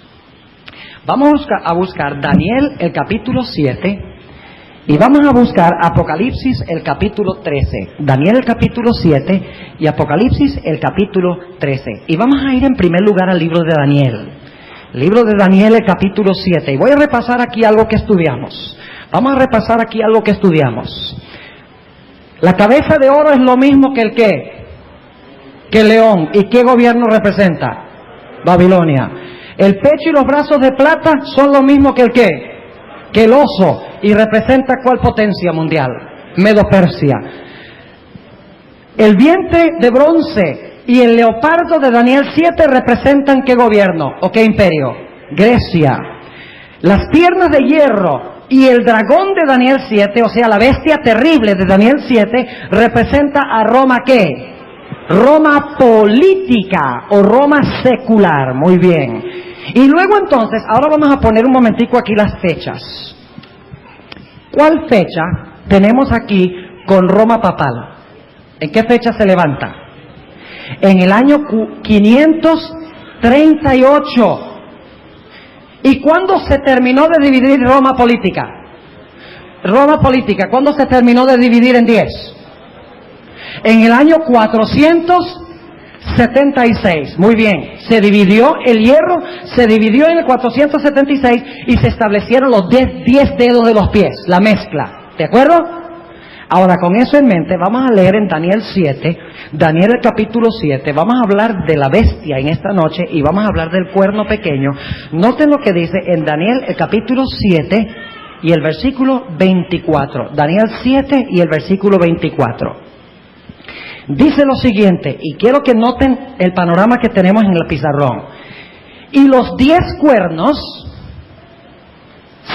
Vamos a buscar Daniel el capítulo 7 y vamos a buscar Apocalipsis el capítulo 13. Daniel el capítulo 7 y Apocalipsis el capítulo 13. Y vamos a ir en primer lugar al libro de Daniel. Libro de Daniel el capítulo 7. Y voy a repasar aquí algo que estudiamos. Vamos a repasar aquí algo que estudiamos. La cabeza de oro es lo mismo que el qué, que el león. ¿Y qué gobierno representa? Babilonia. El pecho y los brazos de plata son lo mismo que el qué, que el oso. ¿Y representa cuál potencia mundial? Medo-Persia. El vientre de bronce y el leopardo de Daniel 7 representan qué gobierno o qué imperio? Grecia. Las piernas de hierro y el dragón de Daniel 7, o sea, la bestia terrible de Daniel 7, representa a Roma ¿qué? Roma política o Roma secular. Muy bien. Y luego entonces, ahora vamos a poner un momentico aquí las fechas. ¿Cuál fecha tenemos aquí con Roma papal? ¿En qué fecha se levanta? En el año 538. ¿Y cuándo se terminó de dividir Roma política? Roma política, ¿cuándo se terminó de dividir en 10? En el año 476. Muy bien. Se dividió el hierro, se dividió en el 476 y se establecieron los 10 dedos de los pies, la mezcla. ¿De acuerdo? Ahora, con eso en mente, vamos a leer en Daniel 7, Daniel el capítulo 7, vamos a hablar de la bestia en esta noche y vamos a hablar del cuerno pequeño. Noten lo que dice en Daniel el capítulo 7 y el versículo 24. Daniel 7 y el versículo 24. Dice lo siguiente, y quiero que noten el panorama que tenemos en el pizarrón. Y los 10 cuernos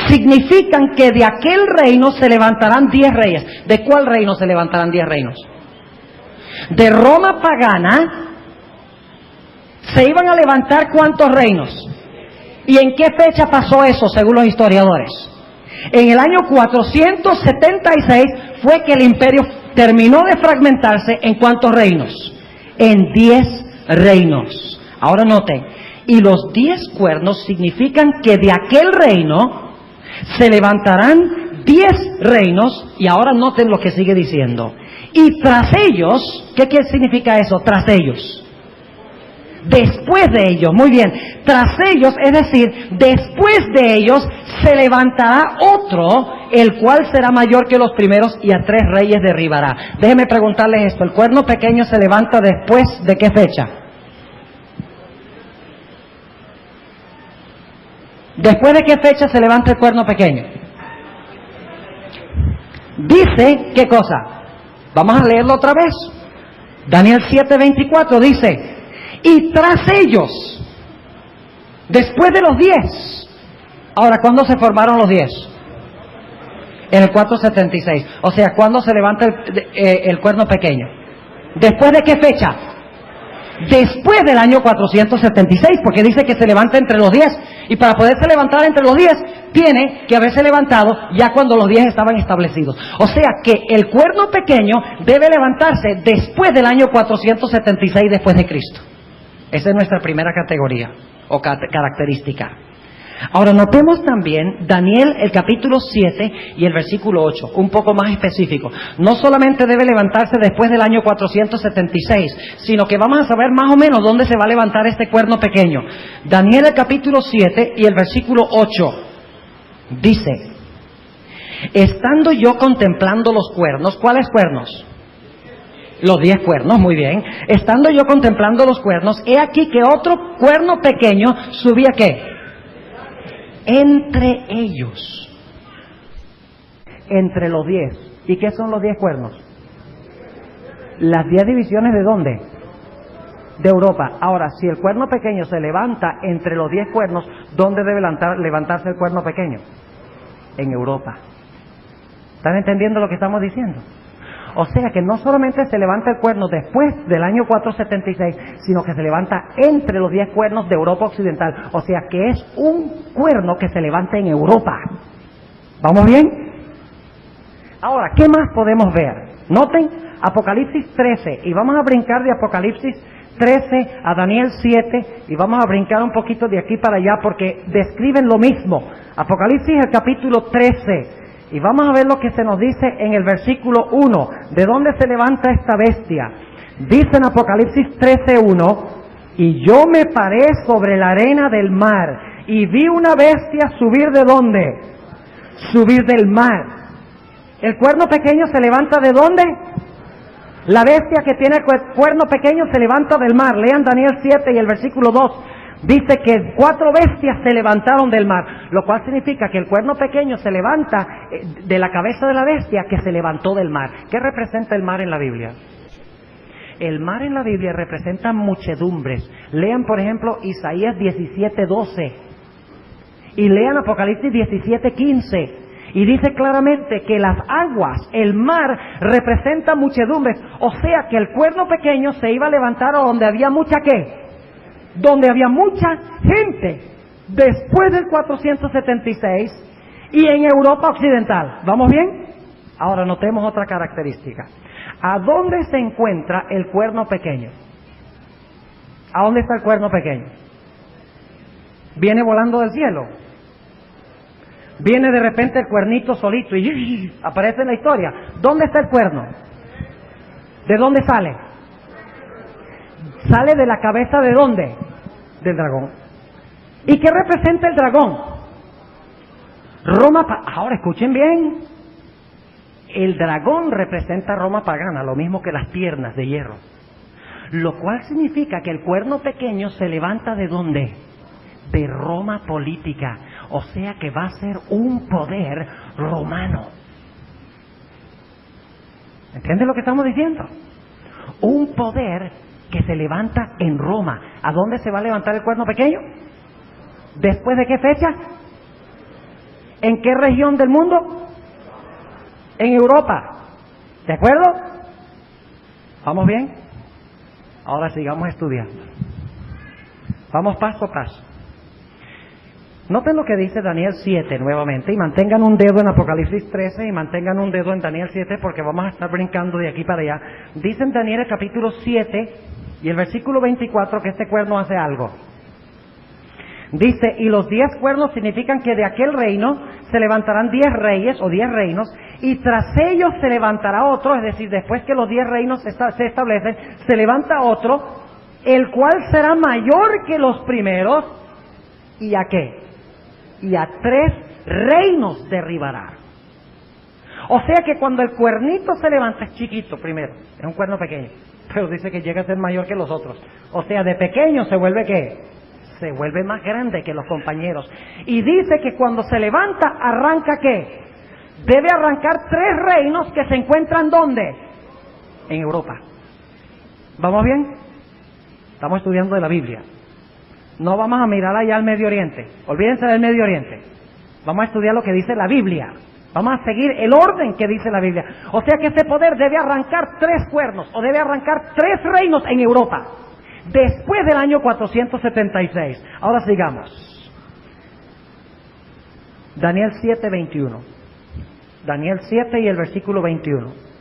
significan que de aquel reino se levantarán 10 reyes. ¿De cuál reino se levantarán 10 reinos? De Roma pagana se iban a levantar ¿cuántos reinos? ¿Y en qué fecha pasó eso según los historiadores? En el año 476 fue que el imperio terminó de fragmentarse. ¿En cuántos reinos? En 10 reinos. Ahora noten, y los 10 cuernos significan que de aquel reino se levantarán 10 reinos. Y ahora noten lo que sigue diciendo. Y tras ellos, ¿qué significa eso? Tras ellos. Después de ellos, muy bien, tras ellos, es decir, después de ellos se levantará otro, el cual será mayor que los primeros y a 3 reyes derribará. Déjenme preguntarles esto, ¿el cuerno pequeño se levanta después de qué fecha? ¿Después de qué fecha se levanta el cuerno pequeño? Dice, ¿qué cosa? Vamos a leerlo otra vez. Daniel 7:24 dice, y tras ellos, después de los 10. Ahora, ¿cuándo se formaron los 10? En el 476. O sea, ¿cuándo se levanta el cuerno pequeño? ¿Después de qué fecha? Después del año 476, porque dice que se levanta entre los 10. Y para poderse levantar entre los 10, tiene que haberse levantado ya cuando los 10 estaban establecidos. O sea que el cuerno pequeño debe levantarse después del año 476 después de Cristo. Esa es nuestra primera categoría o característica. Ahora notemos también Daniel el capítulo 7 y el versículo 8, un poco más específico. No solamente debe levantarse después del año 476, sino que vamos a saber más o menos dónde se va a levantar este cuerno pequeño. Daniel el capítulo 7 y el versículo 8 dice, estando yo contemplando los cuernos, ¿cuáles cuernos? Los 10 cuernos, muy bien. Estando yo contemplando los cuernos, he aquí que otro cuerno pequeño subía ¿qué? Entre ellos. Entre los 10. ¿Y qué son los 10 cuernos? Las 10 divisiones ¿de dónde? de Europa. Ahora, si el cuerno pequeño se levanta entre los 10 cuernos, ¿dónde debe levantarse el cuerno pequeño? En Europa. ¿Están entendiendo lo que estamos diciendo? O sea que no solamente se levanta el cuerno después del año 476, sino que se levanta entre los 10 cuernos de Europa Occidental. O sea que es un cuerno que se levanta en Europa. ¿Vamos bien? Ahora, ¿qué más podemos ver? Noten Apocalipsis 13, y vamos a brincar de Apocalipsis 13 a Daniel 7, y vamos a brincar un poquito de aquí para allá porque describen lo mismo. Apocalipsis el capítulo 13. Y vamos a ver lo que se nos dice en el versículo 1. ¿De dónde se levanta esta bestia? Dice en Apocalipsis 13:1, y yo me paré sobre la arena del mar, y vi una bestia subir ¿de dónde? Subir del mar. ¿El cuerno pequeño se levanta de dónde? La bestia que tiene el cuerno pequeño se levanta del mar. Lean Daniel 7 y el versículo 2. Dice que 4 bestias se levantaron del mar, lo cual significa que el cuerno pequeño se levanta de la cabeza de la bestia que se levantó del mar. ¿Qué representa el mar en la Biblia? El mar en la Biblia representa muchedumbres. Lean, por ejemplo, Isaías 17:12 y lean Apocalipsis 17:15. Y dice claramente que las aguas, el mar, representa muchedumbres. O sea que el cuerno pequeño se iba a levantar a donde había mucha ¿qué? Donde había mucha gente después del 476 y en Europa Occidental. ¿Vamos bien? Ahora notemos otra característica. ¿A dónde se encuentra el cuerno pequeño? ¿A dónde está el cuerno pequeño? ¿Viene volando del cielo? ¿Viene de repente el cuernito solito y aparece en la historia? ¿Dónde está el cuerno? ¿De dónde sale? ¿Sale de la cabeza de dónde? Del dragón. ¿Y qué representa el dragón? Ahora escuchen bien. El dragón representa Roma pagana, lo mismo que las piernas de hierro. Lo cual significa que el cuerno pequeño se levanta ¿de dónde? De Roma política. O sea que va a ser un poder romano. ¿Entienden lo que estamos diciendo? Un poder que se levanta en Roma. ¿A dónde se va a levantar el cuerno pequeño? ¿Después de qué fecha? ¿En qué región del mundo? En Europa. ¿De acuerdo? ¿Vamos bien? Ahora sigamos estudiando. Vamos paso a paso. Noten lo que dice Daniel 7 nuevamente, y mantengan un dedo en Apocalipsis 13 y mantengan un dedo en Daniel 7 porque vamos a estar brincando de aquí para allá. Dice en Daniel el capítulo 7 y el versículo 24 que este cuerno hace algo. Dice, y los 10 cuernos significan que de aquel reino se levantarán 10 reyes o 10 reinos, y tras ellos se levantará otro, es decir, después que los 10 reinos se establecen, se levanta otro, el cual será mayor que los primeros, ¿y a qué? Y a 3 reinos derribará. O sea que cuando el cuernito se levanta es chiquito primero, es un cuerno pequeño, pero dice que llega a ser mayor que los otros. O sea, de pequeño se vuelve ¿qué? Se vuelve más grande que los compañeros. Y dice que cuando se levanta, arranca ¿qué? Debe arrancar 3 reinos que se encuentran ¿dónde? En Europa. ¿Vamos bien? Estamos estudiando de la Biblia. No vamos a mirar allá al Medio Oriente. Olvídense del Medio Oriente. Vamos a estudiar lo que dice la Biblia. Vamos a seguir el orden que dice la Biblia. O sea que ese poder debe arrancar 3 cuernos, o debe arrancar 3 reinos en Europa, después del año 476. Ahora sigamos. Daniel 7:21. Daniel 7 y el versículo 21.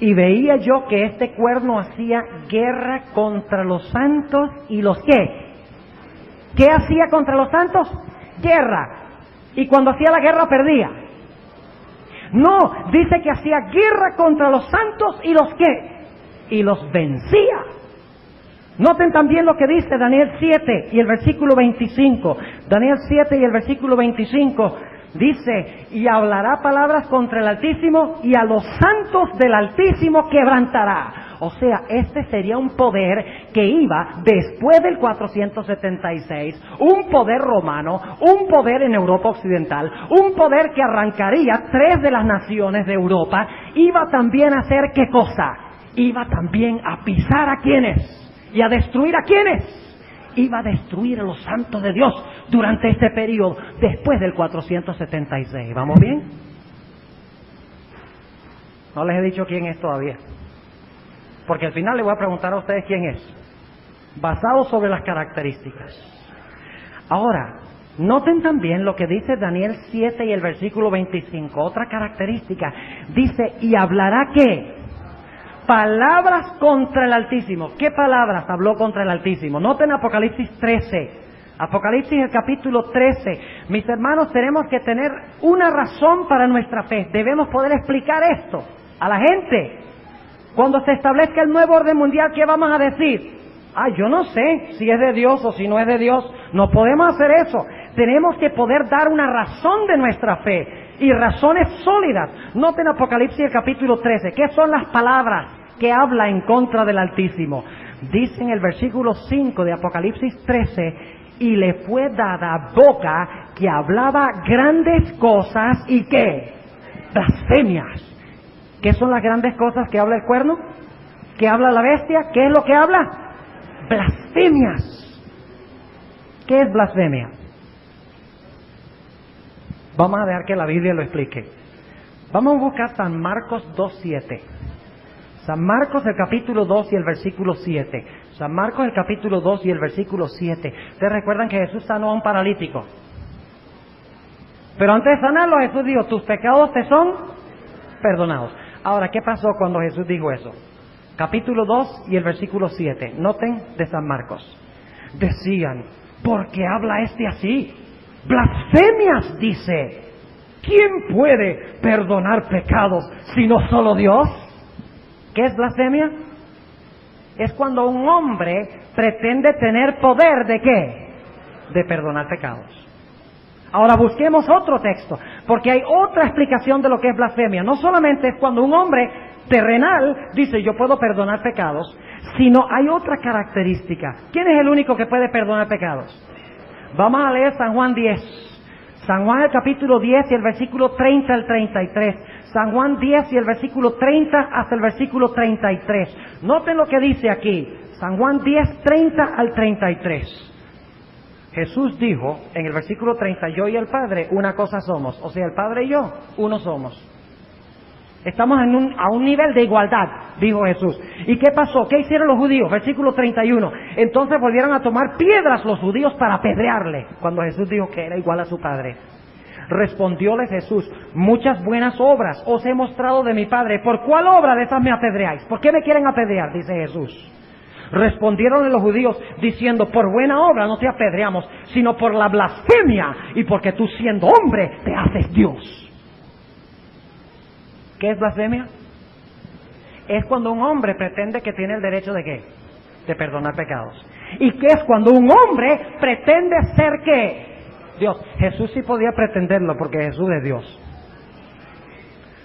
Y veía yo que este cuerno hacía guerra contra los santos y los ¿qué? ¿Qué hacía contra los santos? Guerra. Y cuando hacía la guerra perdía. No, dice que hacía guerra contra los santos y los ¿qué? Y los vencía. Noten también lo que dice Daniel 7 y el versículo 25. Daniel 7 y el versículo 25 dice, y hablará palabras contra el Altísimo y a los santos del Altísimo quebrantará. O sea, este sería un poder que iba después del 476, un poder romano, un poder en Europa Occidental, un poder que arrancaría 3 de las naciones de Europa. Iba también a hacer ¿qué cosa? Iba también a pisar ¿a quiénes? ¿Y a destruir a quiénes? Iba a destruir a los santos de Dios durante este periodo, después del 476. ¿Vamos bien? No les he dicho quién es todavía, porque al final les voy a preguntar a ustedes quién es, basado sobre las características. Ahora, noten también lo que dice Daniel 7 y el versículo 25. Otra característica, dice, y hablará ¿qué? Palabras contra el Altísimo. ¿Qué palabras habló contra el Altísimo? Noten Apocalipsis 13. Apocalipsis el capítulo 13. Mis hermanos, tenemos que tener una razón para nuestra fe. Debemos poder explicar esto a la gente. Cuando se establezca el nuevo orden mundial, ¿qué vamos a decir? Yo no sé si es de Dios o si no es de Dios. No podemos hacer eso. Tenemos que poder dar una razón de nuestra fe, y razones sólidas. Noten Apocalipsis el capítulo 13. ¿Qué son las palabras que habla en contra del Altísimo? Dice en el versículo 5 de Apocalipsis 13, y le fue dada boca que hablaba grandes cosas y ¿qué? Blasfemias. ¿Qué son las grandes cosas que habla el cuerno? ¿Qué habla la bestia? ¿Qué es lo que habla? Blasfemias. ¿Qué es blasfemia? Vamos a dejar que la Biblia lo explique. Vamos a buscar San Marcos 2:7. San Marcos el capítulo 2 y el versículo 7. San Marcos el capítulo 2 y el versículo 7. Ustedes recuerdan que Jesús sanó a un paralítico. Pero antes de sanarlo, Jesús dijo, tus pecados te son perdonados. Ahora, ¿qué pasó cuando Jesús dijo eso? Capítulo 2 y el versículo 7. Noten de San Marcos. Decían, ¿por qué habla este así? Blasfemias, dice. ¿Quién puede perdonar pecados sino solo Dios? ¿Qué es blasfemia? Es cuando un hombre pretende tener poder ¿de qué? De perdonar pecados. Ahora busquemos otro texto, porque hay otra explicación de lo que es blasfemia. No solamente es cuando un hombre terrenal dice yo puedo perdonar pecados, sino hay otra característica. ¿Quién es el único que puede perdonar pecados? Vamos a leer San Juan 10. San Juan el capítulo 10 y el versículo 30 al 33. San Juan 10 y el versículo 30 hasta el versículo 33. Noten lo que dice aquí. San Juan 10, 30 al 33. Jesús dijo en el versículo 30, yo y el Padre una cosa somos. O sea, el Padre y yo, uno somos. Estamos a un nivel de igualdad, dijo Jesús. ¿Y qué pasó? ¿Qué hicieron los judíos? Versículo 31. Entonces volvieron a tomar piedras los judíos para apedrearle, cuando Jesús dijo que era igual a su Padre. Respondióle Jesús, muchas buenas obras os he mostrado de mi Padre. ¿Por cuál obra de esas me apedreáis? ¿Por qué me quieren apedrear? Dice Jesús. Respondieronle los judíos diciendo, por buena obra no te apedreamos, sino por la blasfemia y porque tú siendo hombre te haces Dios. ¿Qué es blasfemia? Es cuando un hombre pretende que tiene el derecho ¿de qué? De perdonar pecados. ¿Y qué es cuando un hombre pretende ser qué? Dios. Jesús sí podía pretenderlo porque Jesús es Dios.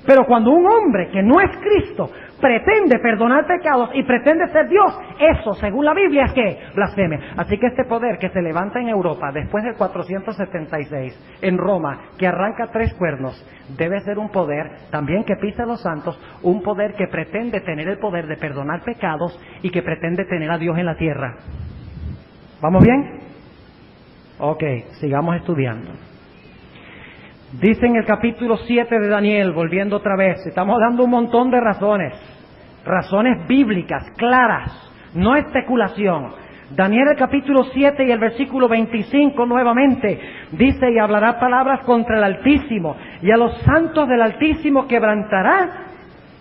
Pero cuando un hombre que no es Cristo pretende perdonar pecados y pretende ser Dios, eso, según la Biblia, es que blasfemia. Así que este poder que se levanta en Europa después del 476, en Roma, que arranca 3 cuernos, debe ser un poder también que pisa a los santos, un poder que pretende tener el poder de perdonar pecados y que pretende tener a Dios en la tierra. ¿Vamos bien? Ok, sigamos estudiando. Dice en el capítulo 7 de Daniel, volviendo otra vez, estamos dando un montón de razones bíblicas, claras, no especulación. Daniel el capítulo 7 y el versículo 25 nuevamente, dice, y hablará palabras contra el Altísimo, y a los santos del Altísimo quebrantará,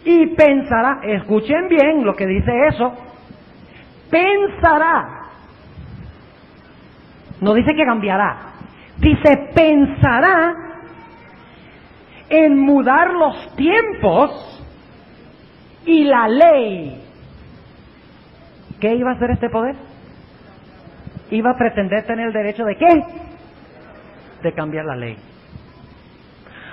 y pensará, escuchen bien lo que dice eso, pensará, no dice que cambiará, dice pensará, en mudar los tiempos y la ley. ¿Qué iba a hacer este poder? Iba a pretender tener el derecho ¿de qué? De cambiar la ley.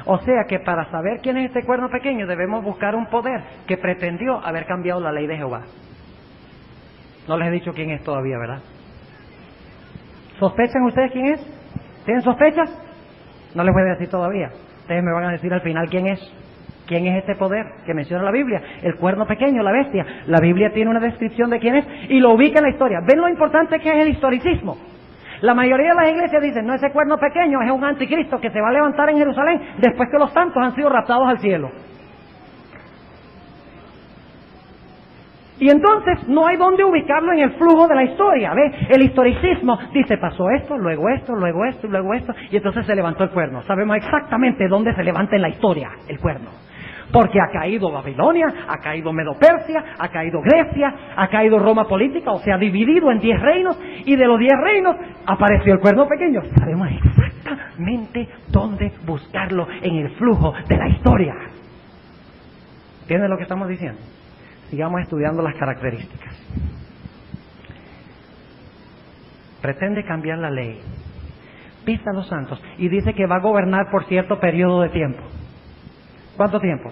O sea que para saber quién es este cuerno pequeño debemos buscar un poder que pretendió haber cambiado la ley de Jehová. No les he dicho quién es todavía, ¿verdad? ¿Sospechan ustedes quién es? ¿Tienen sospechas? No les voy a decir todavía. Ustedes me van a decir al final quién es. ¿Quién es este poder que menciona la Biblia? El cuerno pequeño, la bestia. La Biblia tiene una descripción de quién es y lo ubica en la historia. ¿Ven lo importante que es el historicismo? La mayoría de las iglesias dicen, no, ese cuerno pequeño es un anticristo que se va a levantar en Jerusalén después que los santos han sido raptados al cielo. Y entonces no hay dónde ubicarlo en el flujo de la historia, ¿ve? El historicismo dice, pasó esto, luego esto, luego esto, luego esto, y entonces se levantó el cuerno. Sabemos exactamente dónde se levanta en la historia el cuerno. Porque ha caído Babilonia, ha caído Medo-Persia, ha caído Grecia, ha caído Roma política, o sea, dividido en 10 reinos, y de los 10 reinos apareció el cuerno pequeño. Sabemos exactamente dónde buscarlo en el flujo de la historia. ¿Entienden lo que estamos diciendo? Sigamos estudiando las características. Pretende cambiar la ley, pisa a los santos y dice que va a gobernar por cierto periodo de tiempo. ¿Cuánto tiempo?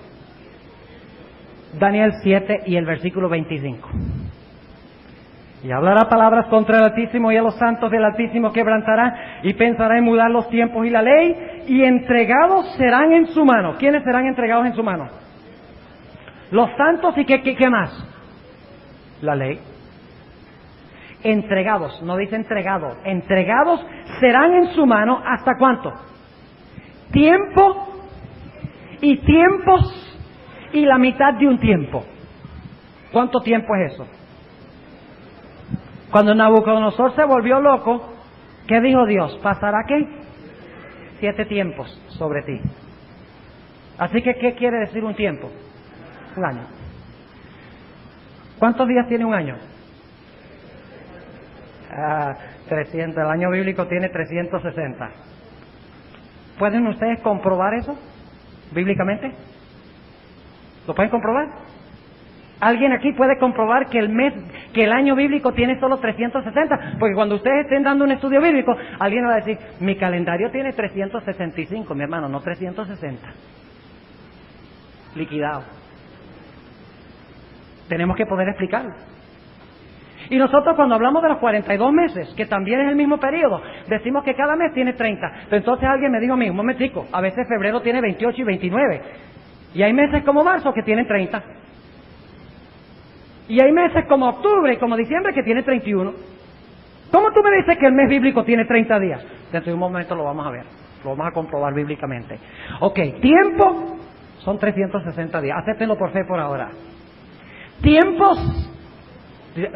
Daniel 7 y el versículo 25. Y hablará palabras contra el Altísimo y a los santos del Altísimo quebrantará y pensará en mudar los tiempos y la ley y entregados serán en su mano. ¿Quiénes serán entregados en su mano? Los santos y ¿qué más? La ley. Entregados, no dice entregado. Entregados serán en su mano ¿hasta cuánto? Tiempo y tiempos y la mitad de un tiempo. ¿Cuánto tiempo es eso? Cuando Nabucodonosor se volvió loco, ¿qué dijo Dios? ¿Pasará qué? 7 tiempos sobre ti. Así que, ¿qué quiere decir un tiempo? Un año. ¿Cuántos días tiene un año? 300. El año bíblico tiene 360. ¿Pueden ustedes comprobar eso bíblicamente? ¿Lo pueden comprobar? ¿Alguien aquí puede comprobar que el año bíblico tiene solo 360? Porque cuando ustedes estén dando un estudio bíblico, alguien va a decir, mi calendario tiene 365, mi hermano, no 360. Liquidado. Tenemos que poder explicarlo. Y nosotros cuando hablamos de los 42 meses, que también es el mismo periodo, decimos que cada mes tiene 30. Pero entonces alguien me dijo a mí, un momentico, a veces febrero tiene 28 y 29. Y hay meses como marzo que tienen 30. Y hay meses como octubre y como diciembre que tiene 31. ¿Cómo tú me dices que el mes bíblico tiene 30 días? Dentro de un momento lo vamos a ver, lo vamos a comprobar bíblicamente. Ok, tiempo son 360 días, acéptenlo por fe por ahora. Tiempos,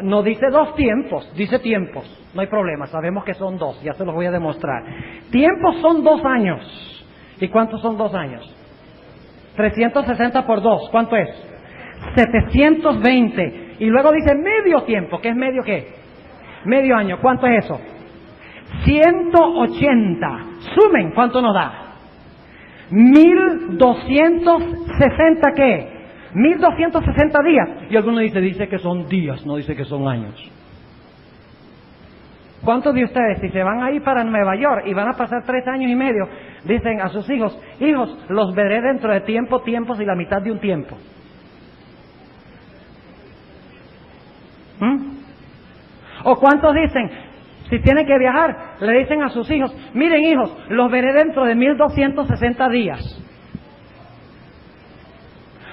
no dice 2 tiempos, dice tiempos, no hay problema, sabemos que son 2, ya se los voy a demostrar. Tiempos son 2 años. ¿Y cuántos son 2 años? 360 por 2, ¿cuánto es? 720. Y luego dice medio tiempo, ¿qué es medio qué? Medio año, ¿cuánto es eso? 180. Sumen, ¿cuánto nos da? 1260 ¿qué? 1260 días. Y alguno dice que son días, no dice que son años. ¿Cuántos de ustedes, si se van a ir para Nueva York y van a pasar 3 años y medio, dicen a sus hijos, hijos, los veré dentro de tiempos y la mitad de un tiempo? ¿O cuántos dicen, si tienen que viajar, le dicen a sus hijos, miren hijos, los veré dentro de 1260 días?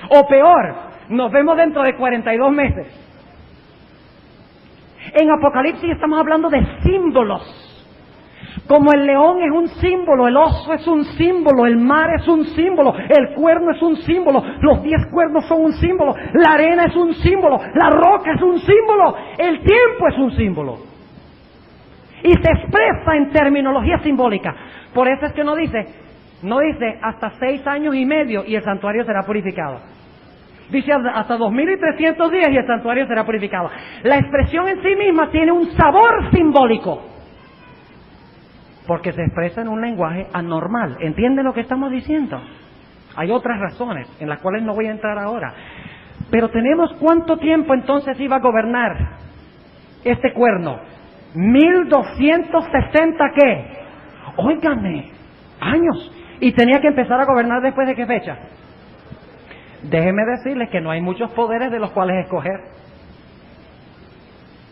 O peor, nos vemos dentro de 42 meses. En Apocalipsis estamos hablando de símbolos. Como el león es un símbolo, el oso es un símbolo, el mar es un símbolo, el cuerno es un símbolo, los 10 cuernos son un símbolo, la arena es un símbolo, la roca es un símbolo, el tiempo es un símbolo. Y se expresa en terminología simbólica. Por eso es que no dice hasta 6 años y medio y el santuario será purificado. Dice hasta 2300 días y el santuario será purificado. La expresión en sí misma tiene un sabor simbólico, porque se expresa en un lenguaje anormal. ¿Entienden lo que estamos diciendo? Hay otras razones en las cuales no voy a entrar ahora. Pero tenemos ¿cuánto tiempo entonces iba a gobernar este cuerno? 1260 ¿qué? Óigame, años. ¿Y tenía que empezar a gobernar después de qué fecha? Déjenme decirles que no hay muchos poderes de los cuales escoger.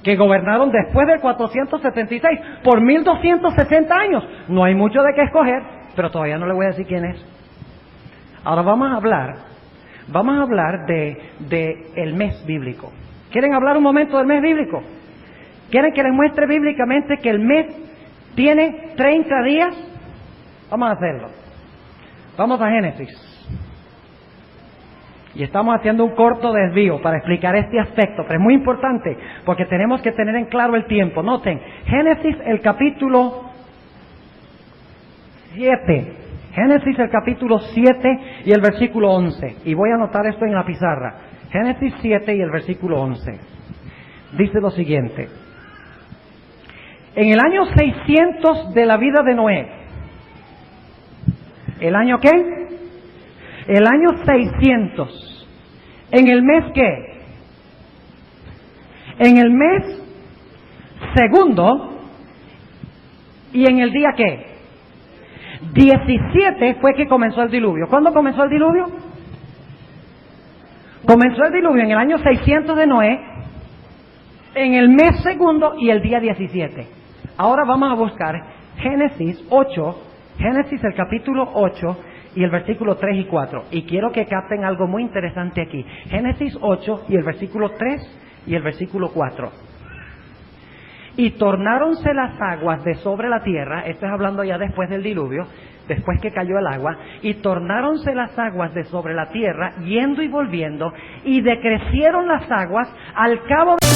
Que gobernaron después del 476 por 1260 años. No hay mucho de qué escoger, pero todavía no le voy a decir quién es. Ahora vamos a hablar Vamos a hablar de el mes bíblico. ¿Quieren hablar un momento del mes bíblico? ¿Quieren que les muestre bíblicamente que el mes tiene 30 días? Vamos a hacerlo. Vamos a Génesis. Y estamos haciendo un corto desvío para explicar este aspecto, pero es muy importante porque tenemos que tener en claro el tiempo. Noten, Génesis el capítulo 7. Génesis el capítulo 7 y el versículo 11. Y voy a anotar esto en la pizarra. Génesis 7 y el versículo 11. Dice lo siguiente. En el año 600 de la vida de Noé. ¿El año qué? El año 600. ¿En el mes qué? En el mes segundo. ¿Y en el día qué? 17 fue que comenzó el diluvio. ¿Cuándo comenzó el diluvio? Comenzó el diluvio en el año 600 de Noé, en el mes segundo y el día 17. Ahora vamos a buscar Génesis 8, Génesis el capítulo 8 y el versículo 3 y 4. Y quiero que capten algo muy interesante aquí. Génesis 8 y el versículo 3 y el versículo 4. Y tornáronse las aguas de sobre la tierra, esto es hablando ya después del diluvio, después que cayó el agua, y tornáronse las aguas de sobre la tierra, yendo y volviendo, y decrecieron las aguas al cabo de...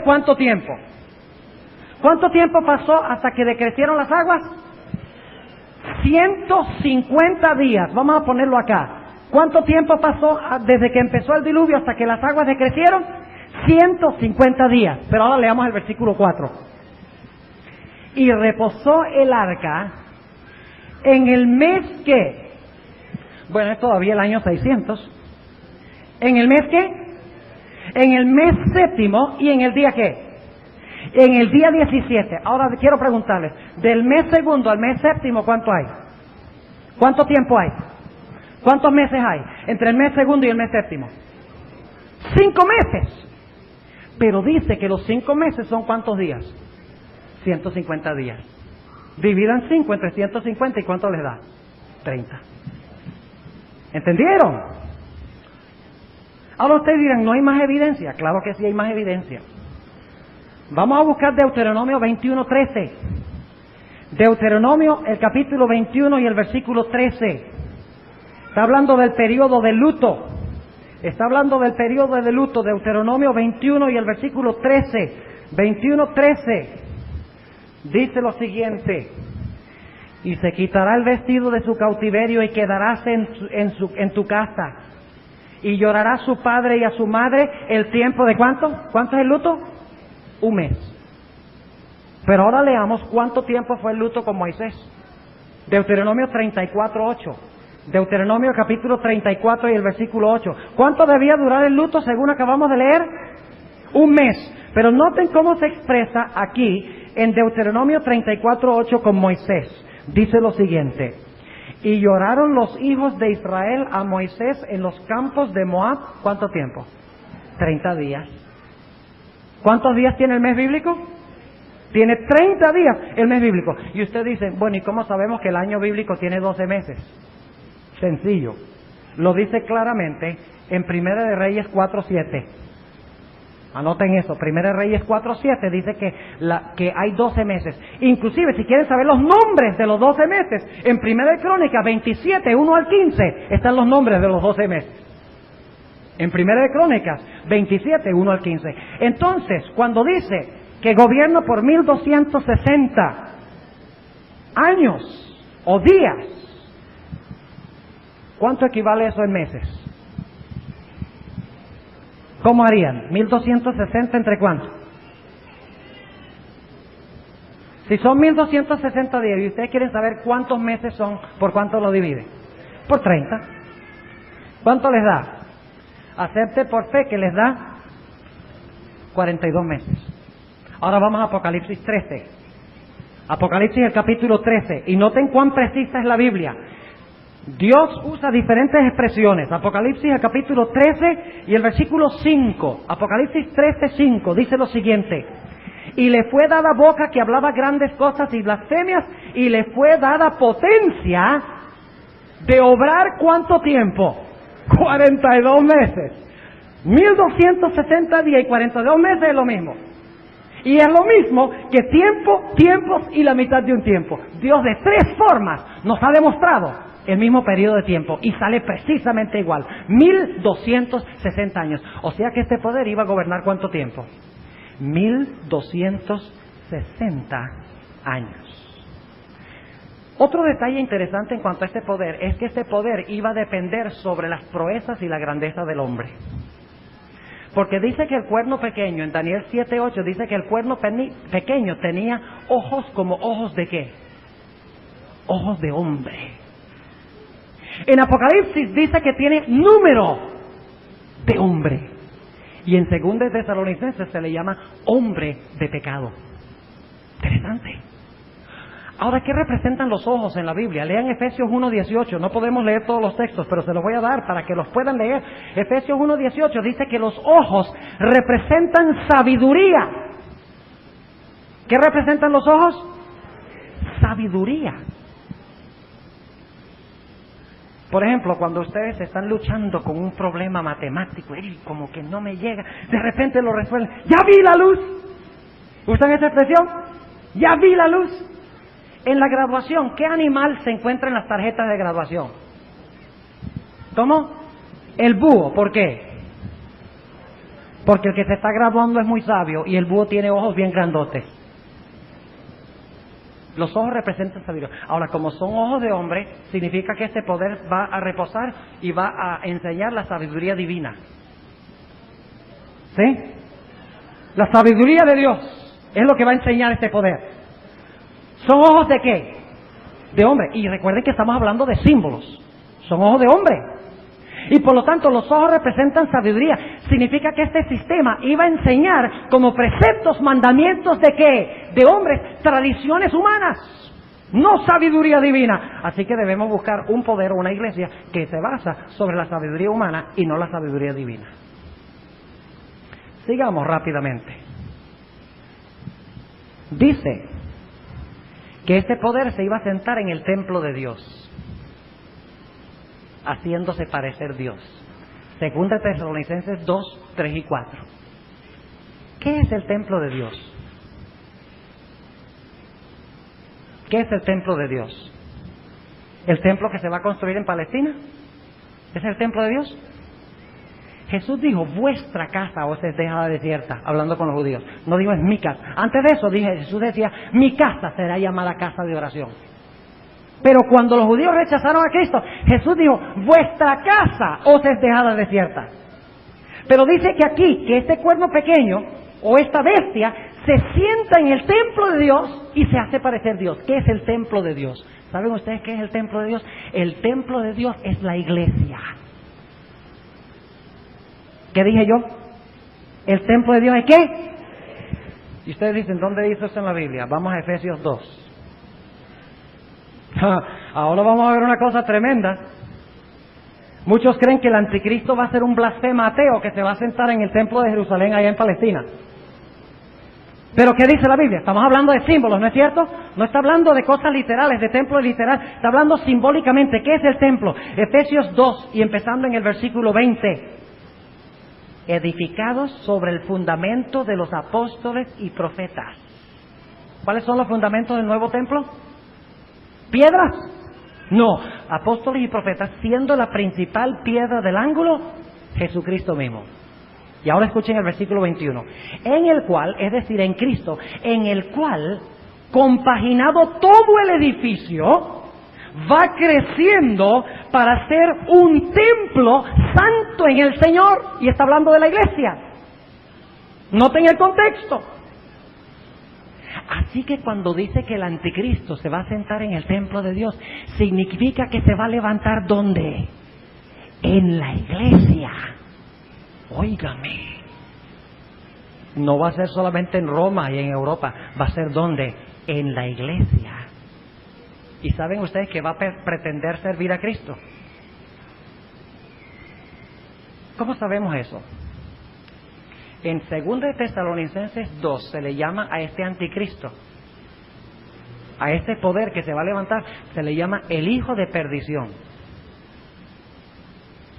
¿Cuánto tiempo? ¿Cuánto tiempo pasó hasta que decrecieron las aguas? 150 días. Vamos a ponerlo acá. ¿Cuánto tiempo pasó desde que empezó el diluvio hasta que las aguas decrecieron? 150 días. Pero ahora leamos el versículo 4. Y reposó el arca en el mes que... Bueno, es todavía el año 600. ¿En el mes qué? En el mes séptimo. ¿Y en el día qué? En el día 17. Ahora quiero preguntarles, del mes segundo al mes séptimo, ¿cuánto hay? ¿Cuánto tiempo hay? ¿Cuántos meses hay entre el mes segundo y el mes séptimo? 5 meses. Pero dice que los 5 meses son ¿cuántos días? 150 días. Dividan 5 entre 150 y ¿cuánto les da? 30. ¿Entendieron? Ahora ustedes dirán, ¿no hay más evidencia? Claro que sí hay más evidencia. Vamos a buscar Deuteronomio 21:13. Deuteronomio, el capítulo 21 y el versículo 13. Está hablando del periodo de luto. Está hablando del periodo de luto. Deuteronomio 21 y el versículo 13. 21:13. Dice lo siguiente. Y se quitará el vestido de su cautiverio y quedarás en tu casa. Y llorará a su padre y a su madre el tiempo de ¿cuánto? ¿Cuánto es el luto? 1 mes. Pero ahora leamos cuánto tiempo fue el luto con Moisés. Deuteronomio 34:8. Deuteronomio capítulo 34 y el versículo 8. ¿Cuánto debía durar el luto según acabamos de leer? 1 mes. Pero noten cómo se expresa aquí en Deuteronomio 34:8 con Moisés. Dice lo siguiente. Y lloraron los hijos de Israel a Moisés en los campos de Moab. ¿Cuánto tiempo? 30 días. ¿Cuántos días tiene el mes bíblico? Tiene 30 días el mes bíblico. Y usted dice, bueno, ¿y cómo sabemos que el año bíblico tiene 12 meses? Sencillo. Lo dice claramente en Primera de Reyes 4:7. Anoten eso, 1 Reyes 4:7 dice que hay 12 meses. Inclusive, si quieren saber los nombres de los 12 meses, en 1 Crónicas 27, 1 al 15, están los nombres de los 12 meses. En 1 Crónicas 27, 1 al 15. Entonces, cuando dice que gobierna por 1260 años o días, ¿cuánto equivale eso en meses? ¿Cómo harían? 1260 entre cuánto. Si son 1260 días y ustedes quieren saber cuántos meses son, ¿por cuánto lo divide? Por 30. ¿Cuánto les da? Acepte por fe que les da 42 meses. Ahora vamos a Apocalipsis 13. Apocalipsis el capítulo 13. Y noten cuán precisa es la Biblia. Dios usa diferentes expresiones. Apocalipsis el capítulo 13 y el versículo 5. Apocalipsis 13, 5 dice lo siguiente: y le fue dada boca que hablaba grandes cosas y blasfemias, y le fue dada potencia de obrar ¿cuánto tiempo? 42 meses. 1260 días y 42 meses es lo mismo. Y es lo mismo que tiempo, tiempos y la mitad de un tiempo. Dios de tres formas nos ha demostrado el mismo periodo de tiempo y sale precisamente igual, 1260 años. O sea que este poder iba a gobernar ¿cuánto tiempo? 1260 años. Otro detalle interesante en cuanto a este poder es que este poder iba a depender sobre las proezas y la grandeza del hombre. Porque dice que el cuerno pequeño, en Daniel 7:8, dice que el cuerno pequeño tenía ojos como ojos de ¿qué? Ojos de hombre. En Apocalipsis dice que tiene número de hombre. Y en 2 Tesalonicenses se le llama hombre de pecado. Interesante. Ahora, ¿qué representan los ojos en la Biblia? Lean Efesios 1:18. No podemos leer todos los textos, pero se los voy a dar para que los puedan leer. Efesios 1:18 dice que los ojos representan sabiduría. ¿Qué representan los ojos? Sabiduría. Por ejemplo, cuando ustedes están luchando con un problema matemático y como que no me llega, de repente lo resuelven. ¡Ya vi la luz! ¿Usan esa expresión? ¡Ya vi la luz! En la graduación, ¿qué animal se encuentra en las tarjetas de graduación? ¿Cómo? El búho. ¿Por qué? Porque el que se está graduando es muy sabio y el búho tiene ojos bien grandotes. Los ojos representan sabiduría. Ahora, como son ojos de hombre, significa que este poder va a reposar y va a enseñar la sabiduría divina. ¿Sí? La sabiduría de Dios es lo que va a enseñar este poder. ¿Son ojos de qué? De hombre. Y recuerden que estamos hablando de símbolos. Son ojos de hombre. Y por lo tanto los ojos representan sabiduría. Significa que este sistema iba a enseñar como preceptos, mandamientos de qué? De hombres, tradiciones humanas, no sabiduría divina. Así que debemos buscar un poder o una iglesia que se basa sobre la sabiduría humana y no la sabiduría divina. Sigamos rápidamente. Dice que este poder se iba a sentar en el templo de Dios, haciéndose parecer Dios. 2 Tesalonicenses 2, 3 y 4. ¿Qué es el templo de Dios? ¿Qué es el templo de Dios? ¿El templo que se va a construir en Palestina? ¿Es el templo de Dios? Jesús dijo, vuestra casa os es dejada desierta, hablando con los judíos. No dijo, es mi casa. Antes de eso Jesús decía, mi casa será llamada casa de oración. Pero cuando los judíos rechazaron a Cristo, Jesús dijo, vuestra casa os es dejada desierta. Pero dice que aquí, que este cuerno pequeño, o esta bestia, se sienta en el templo de Dios y se hace parecer Dios. ¿Qué es el templo de Dios? ¿Saben ustedes qué es el templo de Dios? El templo de Dios es la iglesia. ¿Qué dije yo? ¿El templo de Dios es qué? Y ustedes dicen, ¿dónde dice eso en la Biblia? Vamos a Efesios 2. Ahora vamos a ver una cosa tremenda. Muchos creen que el anticristo va a ser un blasfema ateo que se va a sentar en el templo de Jerusalén allá en Palestina. Pero ¿qué dice la Biblia? Estamos hablando de símbolos, ¿no es cierto? No está hablando de cosas literales, de templo literal. Está hablando simbólicamente. ¿Qué es el templo? Efesios 2 y empezando en el versículo 20. edificados sobre el fundamento de los apóstoles y profetas. ¿Cuáles son los fundamentos del nuevo templo? ¿Piedras? No, apóstoles y profetas, siendo la principal piedra del ángulo, Jesucristo mismo. Y ahora escuchen el versículo 21. En el cual, es decir, en Cristo, en el cual, compaginado todo el edificio, va creciendo para ser un templo santo en el Señor. Y está hablando de la iglesia. Noten el contexto. Así que cuando dice que el anticristo se va a sentar en el templo de Dios, significa que se va a levantar ¿dónde? En la iglesia. Óigame. No va a ser solamente en Roma y en Europa, va a ser ¿dónde? En la iglesia. ¿Y saben ustedes que va a pretender servir a Cristo? ¿Cómo sabemos eso? En 2 de Tesalonicenses 2 se le llama a este anticristo, a este poder que se va a levantar, se le llama el hijo de perdición.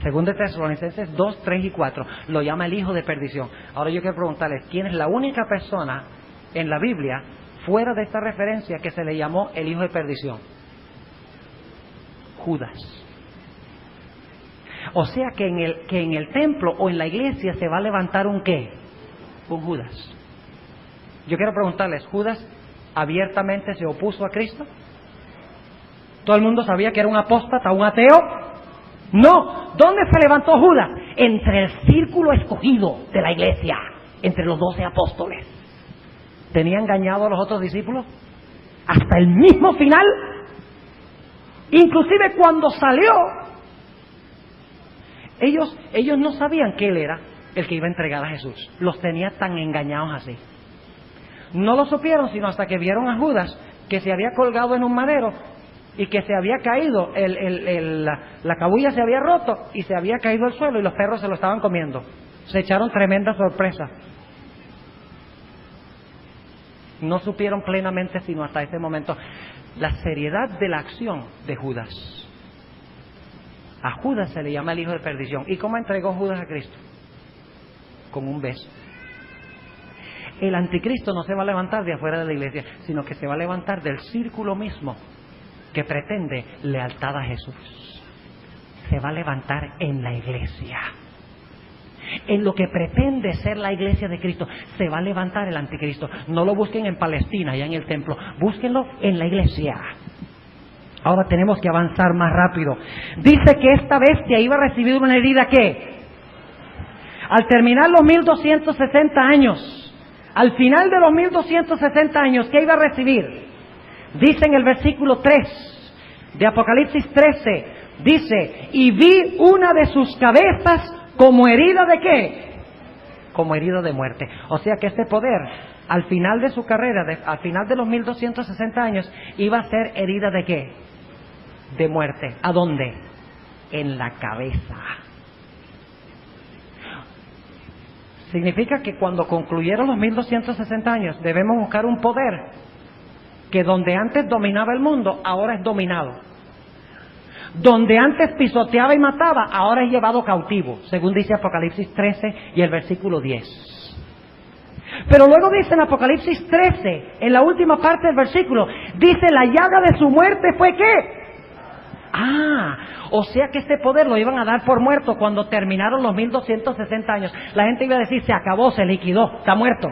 2 de Tesalonicenses 2, 3 y 4 lo llama el hijo de perdición. Ahora yo quiero preguntarles, ¿quién es la única persona en la Biblia, fuera de esta referencia, que se le llamó el hijo de perdición? Judas. O sea que en el templo o en la iglesia se va a levantar un ¿qué? Un Judas. Yo quiero preguntarles, ¿Judas abiertamente se opuso a Cristo? ¿Todo el mundo sabía que era un apóstata, un ateo? No. ¿Dónde se levantó Judas? Entre el círculo escogido de la iglesia, entre los 12 apóstoles. ¿Tenía engañado a los otros discípulos? Hasta el mismo final. Inclusive cuando salió, ellos no sabían que él era el que iba a entregar a Jesús. Los tenía tan engañados así. No lo supieron sino hasta que vieron a Judas, que se había colgado en un madero y que se había caído, la cabulla se había roto y se había caído al suelo y los perros se lo estaban comiendo. Se echaron tremenda sorpresa. No supieron plenamente sino hasta ese momento la seriedad de la acción de Judas. A Judas se le llama el hijo de perdición. ¿Y cómo entregó Judas a Cristo? Con un beso. El anticristo no se va a levantar de afuera de la iglesia, sino que se va a levantar del círculo mismo que pretende lealtad a Jesús. Se va a levantar en la iglesia. En lo que pretende ser la iglesia de Cristo, se va a levantar el anticristo. No lo busquen en Palestina, allá en el templo. Búsquenlo en la iglesia. Ahora tenemos que avanzar más rápido. Dice que esta bestia iba a recibir una herida ¿qué? Al terminar los 1260 años, al final de los 1260 años, ¿qué iba a recibir? Dice en el versículo 3 de Apocalipsis 13, dice, y vi una de sus cabezas como herida ¿de qué? Como herida de muerte. O sea que este poder, al final de su carrera, al final de los 1260 años, iba a ser herida ¿de qué? De muerte. ¿A dónde? En la cabeza. Significa que cuando concluyeron los 1260 años, debemos buscar un poder que donde antes dominaba el mundo, ahora es dominado. Donde antes pisoteaba y mataba, ahora es llevado cautivo, según dice Apocalipsis 13 y el versículo 10. Pero luego dice en Apocalipsis 13, en la última parte del versículo, dice, la llaga de su muerte fue ¿qué? O sea que este poder lo iban a dar por muerto cuando terminaron los 1260 años. La gente iba a decir, se acabó, se liquidó, está muerto.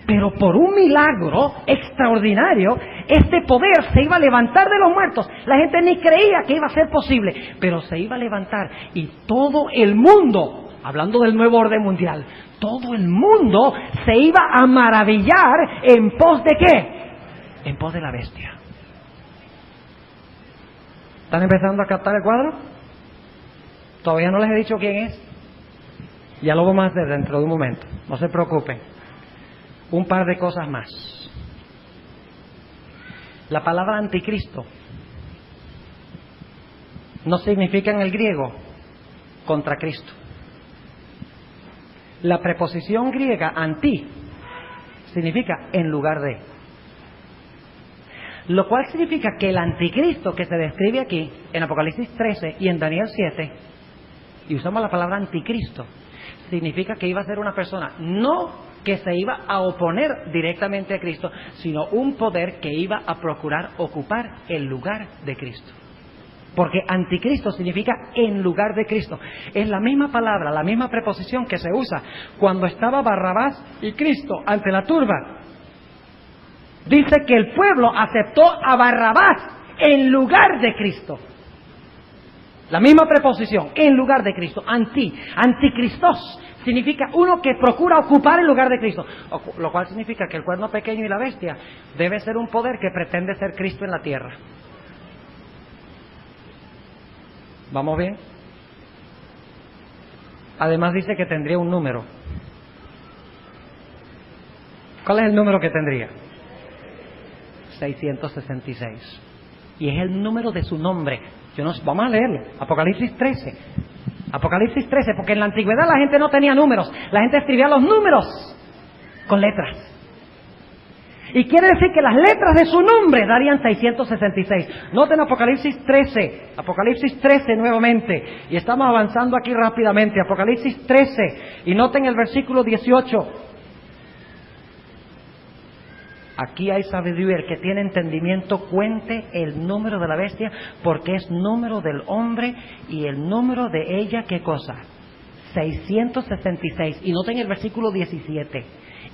Pero por un milagro extraordinario, este poder se iba a levantar de los muertos. La gente ni creía que iba a ser posible, pero se iba a levantar y todo el mundo, hablando del nuevo orden mundial, todo el mundo se iba a maravillar en pos de ¿qué? En pos de la bestia. ¿Están empezando a captar el cuadro? Todavía no les he dicho quién es. Ya lo vamos a hacer dentro de un momento, no se preocupen. Un par de cosas más. La palabra anticristo no significa en el griego contra Cristo. La preposición griega anti significa en lugar de. Lo cual significa que el anticristo que se describe aquí en Apocalipsis 13 y en Daniel 7, y usamos la palabra anticristo, significa que iba a ser una persona, no que se iba a oponer directamente a Cristo, sino un poder que iba a procurar ocupar el lugar de Cristo. Porque anticristo significa en lugar de Cristo. Es la misma palabra, la misma preposición que se usa cuando estaba Barrabás y Cristo ante la turba. Dice que el pueblo aceptó a Barrabás en lugar de Cristo. La misma preposición, en lugar de Cristo. Anticristos significa uno que procura ocupar el lugar de Cristo. Lo cual significa que el cuerno pequeño y la bestia debe ser un poder que pretende ser Cristo en la tierra. ¿Vamos bien? Además dice que tendría un número. ¿Cuál es el número que tendría? 666. Y es el número de su nombre. Vamos a leerlo. Apocalipsis 13. Apocalipsis 13, porque en la antigüedad la gente no tenía números. La gente escribía los números con letras. Y quiere decir que las letras de su nombre darían 666. Noten Apocalipsis 13. Apocalipsis 13 nuevamente. Y estamos avanzando aquí rápidamente. Apocalipsis 13. Y noten el versículo 18. Aquí hay sabiduría. El que tiene entendimiento cuente el número de la bestia, porque es número del hombre y el número de ella, ¿qué cosa? 666. Y noten el versículo 17.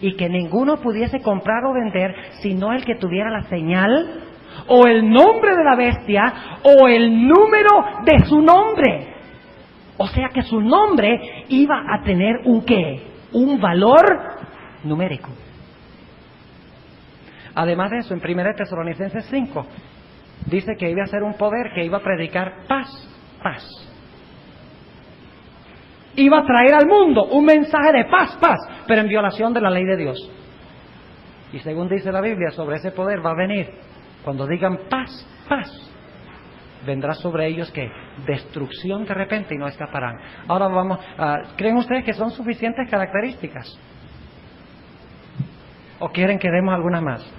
Y que ninguno pudiese comprar o vender, sino el que tuviera la señal, o el nombre de la bestia, o el número de su nombre. O sea que su nombre iba a tener un ¿qué? Un valor numérico. Además de eso, en 1 Tesalonicenses 5, dice que iba a ser un poder que iba a predicar paz. Iba a traer al mundo un mensaje de paz, pero en violación de la ley de Dios. Y según dice la Biblia, sobre ese poder va a venir, cuando digan paz, vendrá sobre ellos que destrucción de repente y no escaparán. Ahora vamos, ¿creen ustedes que son suficientes características? ¿O quieren que demos algunas más?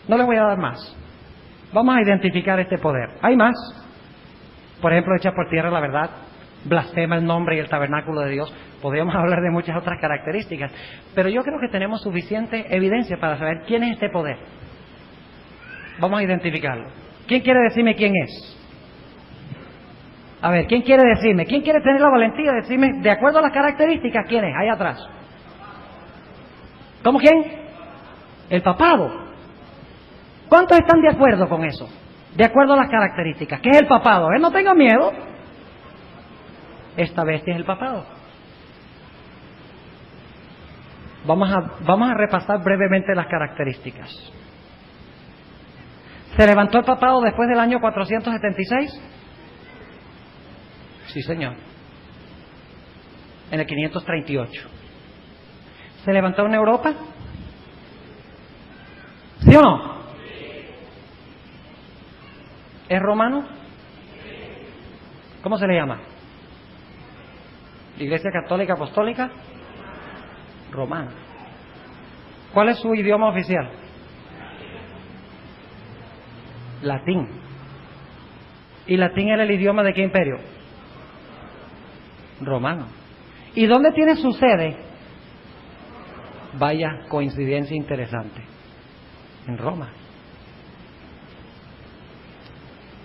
No les voy a dar más. Vamos a identificar este poder. Hay más. Por ejemplo, echa por tierra la verdad, blasfema el nombre y el tabernáculo de Dios. Podríamos hablar de muchas otras características, pero yo creo que tenemos suficiente evidencia para saber quién es este poder. Vamos a identificarlo. ¿Quién quiere decirme quién es? A ver, ¿quién quiere decirme? ¿Quién quiere tener la valentía de decirme, de acuerdo a las características, quién es? Ahí atrás. ¿Cómo quién? El papado. ¿Cuántos están de acuerdo con eso? De acuerdo a las características. ¿Qué es el papado? No tenga miedo. Esta bestia es el papado. Vamos a repasar brevemente las características. ¿Se levantó el papado después del año 476? Sí, señor. En el 538. ¿Se levantó en Europa? ¿Sí o no? ¿Es romano? ¿Cómo se le llama? ¿Iglesia Católica Apostólica? Romana. ¿Cuál es su idioma oficial? Latín. ¿Y latín era el idioma de qué imperio? Romano. ¿Y dónde tiene su sede? Vaya coincidencia interesante. En Roma.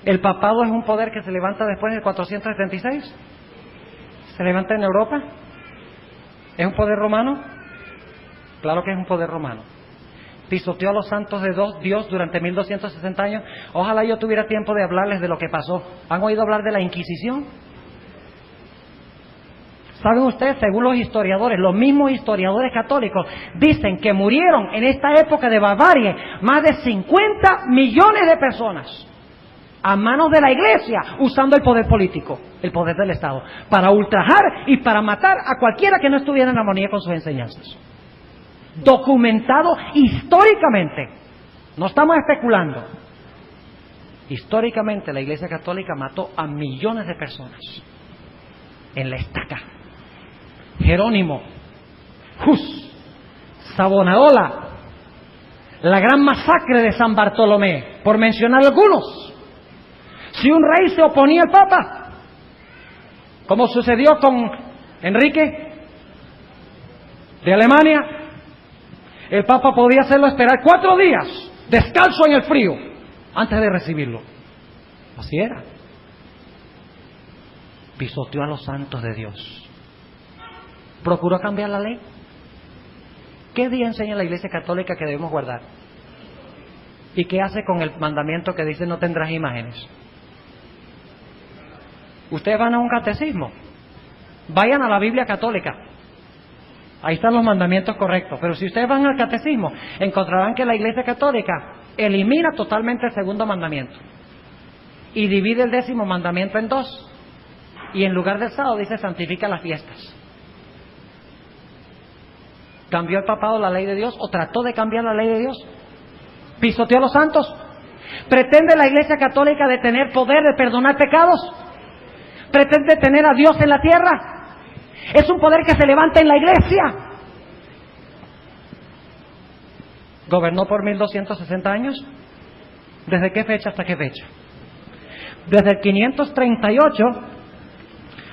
¿El papado es un poder que se levanta después del 476? ¿Se levanta en Europa? ¿Es un poder romano? Claro que es un poder romano. Pisoteó a los santos de Dios durante 1260 años. Ojalá yo tuviera tiempo de hablarles de lo que pasó. ¿Han oído hablar de la Inquisición? ¿Saben ustedes? Según los historiadores, los mismos historiadores católicos dicen que murieron en esta época de barbarie más de 50 millones de personas a manos de la Iglesia, usando el poder político, el poder del Estado, para ultrajar y para matar a cualquiera que no estuviera en armonía con sus enseñanzas. Documentado históricamente. No estamos especulando. Históricamente la Iglesia Católica mató a millones de personas en la estaca. Jerónimo, Hus, Savonarola, la gran masacre de San Bartolomé, por mencionar algunos. Si un rey se oponía al Papa, como sucedió con Enrique de Alemania. El Papa podía hacerlo esperar 4 días, descalzo en el frío, antes de recibirlo. Así era. Pisoteó a los santos de Dios. ¿Procuró cambiar la ley? ¿Qué día enseña la Iglesia Católica que debemos guardar? ¿Y qué hace con el mandamiento que dice no tendrás imágenes? Ustedes van a un catecismo, vayan a la Biblia católica. Ahí están los mandamientos correctos. Pero si ustedes van al catecismo, encontrarán que la Iglesia Católica elimina totalmente el segundo mandamiento y divide el 10º mandamiento en 2. Y en lugar del sábado dice santifica las fiestas. ¿Cambió el papado la ley de Dios o trató de cambiar la ley de Dios? ¿Pisoteó a los santos? ¿Pretende la Iglesia Católica de tener poder de perdonar pecados? ¿Pretende tener a Dios en la tierra? Es un poder que se levanta en la Iglesia. ¿Gobernó por 1260 años? ¿Desde qué fecha hasta qué fecha? Desde el 538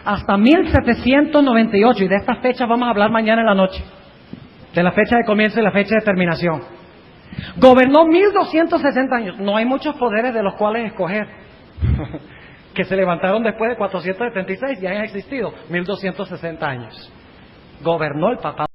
hasta 1798. Y de estas fechas vamos a hablar mañana en la noche. De la fecha de comienzo y la fecha de terminación. Gobernó 1260 años. No hay muchos poderes de los cuales escoger. Que se levantaron después de 476 y han existido 1260 años. Gobernó el papado.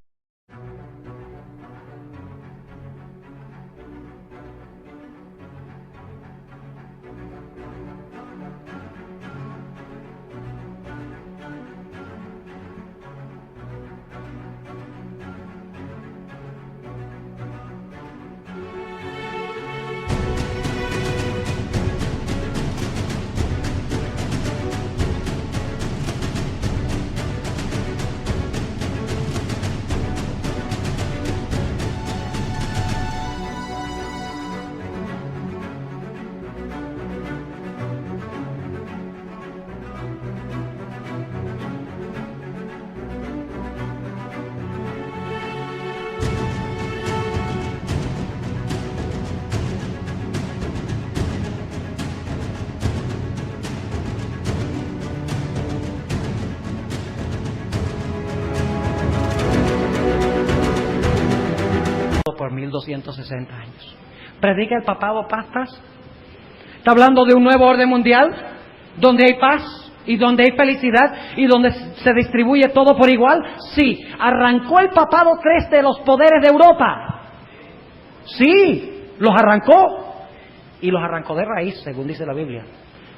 Por 1260 años. ¿Predica el papado paz? ¿Está hablando de un nuevo orden mundial donde hay paz y donde hay felicidad y donde se distribuye todo por igual? Sí. ¿Arrancó el papado 3 de los poderes de Europa? Sí, los arrancó. Y los arrancó de raíz, según dice la Biblia.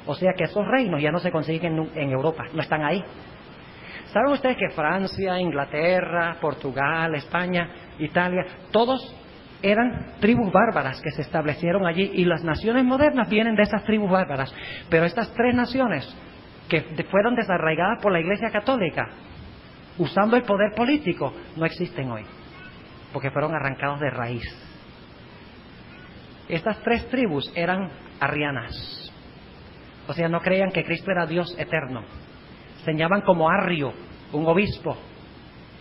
O sea que esos reinos ya no se consiguen en Europa, no están ahí. ¿Saben ustedes que Francia, Inglaterra, Portugal, España, Italia, todos eran tribus bárbaras que se establecieron allí, y las naciones modernas vienen de esas tribus bárbaras? Pero estas 3 naciones que fueron desarraigadas por la Iglesia Católica, usando el poder político, no existen hoy, porque fueron arrancados de raíz. Estas 3 tribus eran arrianas, o sea, no creían que Cristo era Dios eterno. Señalaban como Arrio, un obispo,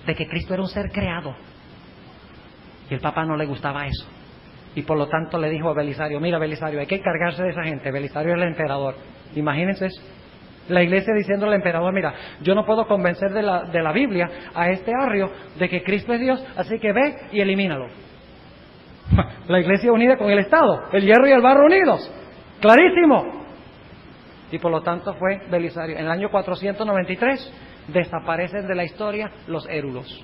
de que Cristo era un ser creado. Y el Papa no le gustaba eso. Y por lo tanto le dijo a Belisario: mira, Belisario, hay que encargarse de esa gente. Belisario es el emperador. Imagínense eso. La iglesia diciendo al emperador: mira, yo no puedo convencer de la Biblia a este Arrio de que Cristo es Dios, así que ve y elimínalo. La iglesia unida con el Estado, el hierro y el barro unidos. Clarísimo. Y por lo tanto fue Belisario. En el año 493 desaparecen de la historia los érulos.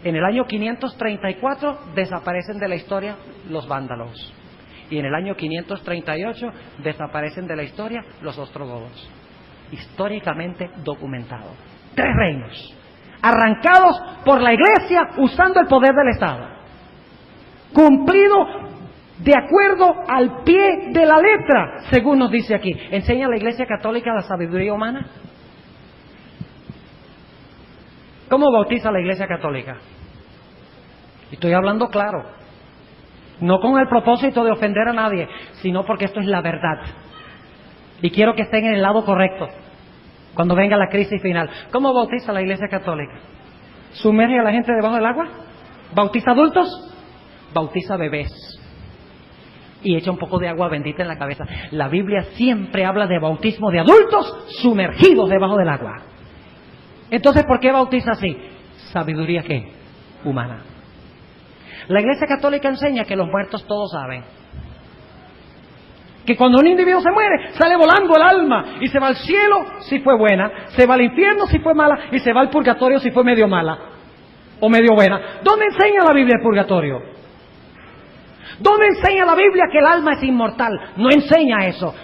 En el año 534 desaparecen de la historia los vándalos. Y en el año 538 desaparecen de la historia los ostrogodos. Históricamente documentado. 3 reinos arrancados por la iglesia usando el poder del Estado. Cumplido de acuerdo al pie de la letra, según nos dice aquí. ¿Enseña la Iglesia Católica la sabiduría humana? ¿Cómo bautiza la Iglesia Católica? Y estoy hablando claro, no con el propósito de ofender a nadie, sino porque esto es la verdad. Y quiero que estén en el lado correcto cuando venga la crisis final. ¿Cómo bautiza la Iglesia Católica? ¿Sumerge a la gente debajo del agua? ¿Bautiza adultos? Bautiza bebés. y echa un poco de agua bendita en la cabeza. La Biblia siempre habla de bautismo de adultos sumergidos debajo del agua. Entonces, ¿por qué bautiza así? ¿Sabiduría qué? Humana. La Iglesia Católica enseña que los muertos todos saben. Que cuando un individuo se muere, sale volando el alma y se va al cielo si fue buena, se va al infierno si fue mala y se va al purgatorio si fue medio mala o medio buena. ¿Dónde enseña la Biblia el purgatorio? ¿Dónde enseña la Biblia que el alma es inmortal? No enseña eso.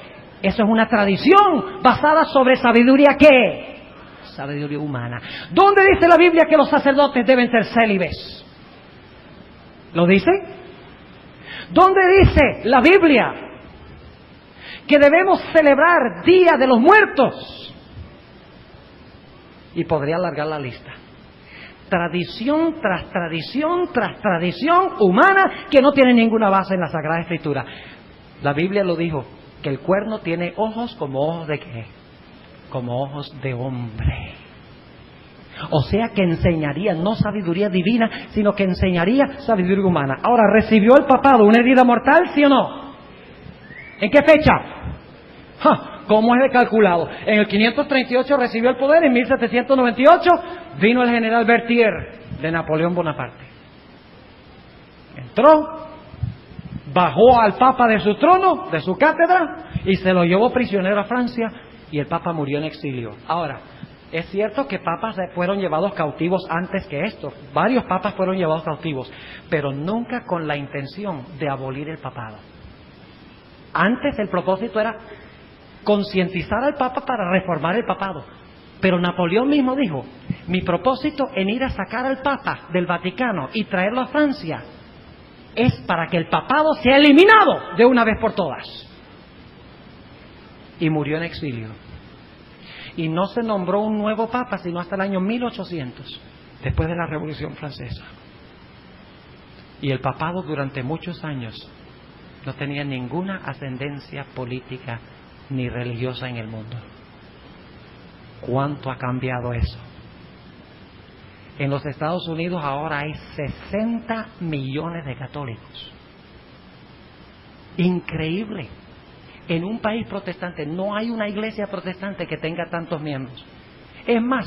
Eso es una tradición basada sobre sabiduría ¿qué? Sabiduría humana. ¿Dónde dice la Biblia que los sacerdotes deben ser célibes? ¿Lo dice? ¿Dónde dice la Biblia que debemos celebrar Día de los Muertos? Y podría alargar la lista. Tradición tras tradición tras tradición humana que no tiene ninguna base en la Sagrada Escritura. La Biblia lo dijo, que el cuerno tiene ojos como ojos de ¿qué? Como ojos de hombre. O sea que enseñaría no sabiduría divina, sino que enseñaría sabiduría humana. Ahora, ¿recibió el papado una herida mortal, sí o no? ¿En qué fecha? ¿Cómo es de calculado? En el 538 recibió el poder, en 1798 vino el general Berthier de Napoleón Bonaparte. Entró, bajó al Papa de su trono, de su cátedra, y se lo llevó prisionero a Francia, y el Papa murió en exilio. Ahora, es cierto que papas fueron llevados cautivos antes que esto. Varios papas fueron llevados cautivos, pero nunca con la intención de abolir el papado. Antes el propósito era concientizar al Papa para reformar el papado. Pero Napoleón mismo dijo, mi propósito en ir a sacar al Papa del Vaticano y traerlo a Francia es para que el papado sea eliminado de una vez por todas. Y murió en exilio. Y no se nombró un nuevo Papa sino hasta el año 1800, después de la Revolución Francesa. Y el papado durante muchos años no tenía ninguna ascendencia política ni religiosa en el mundo. ¿Cuánto ha cambiado eso? En los Estados Unidos ahora hay 60 millones de católicos. Increíble. En un país protestante no hay una iglesia protestante que tenga tantos miembros. Es más,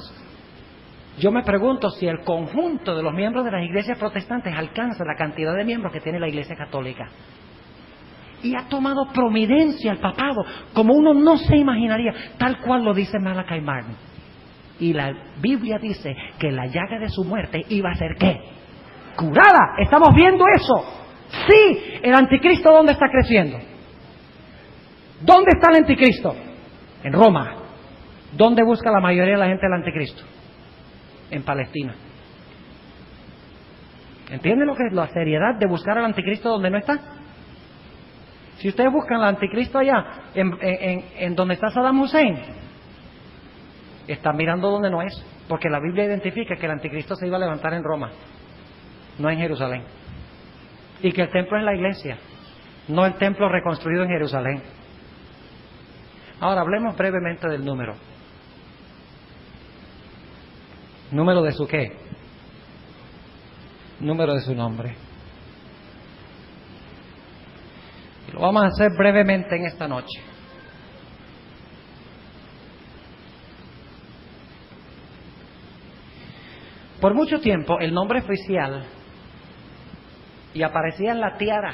yo me pregunto si el conjunto de los miembros de las iglesias protestantes alcanza la cantidad de miembros que tiene la Iglesia Católica. Y ha tomado promidencia el papado, como uno no se imaginaría, tal cual lo dice Malachi Martin. Y la Biblia dice que la llaga de su muerte iba a ser ¿qué? Curada. Estamos viendo eso. Sí, el anticristo ¿dónde está creciendo? ¿Dónde está el anticristo? En Roma. ¿Dónde busca la mayoría de la gente el anticristo? En Palestina. ¿Entienden lo que es la seriedad de buscar al anticristo donde no está? Si ustedes buscan al anticristo allá, en donde está Saddam Hussein, están mirando donde no es, porque la Biblia identifica que el anticristo se iba a levantar en Roma, no en Jerusalén, y que el templo es la iglesia, no el templo reconstruido en Jerusalén. Ahora hablemos brevemente del número. ¿Número de su qué? Número de su nombre. Y lo vamos a hacer brevemente en esta noche. Por mucho tiempo el nombre oficial y aparecía en la tiara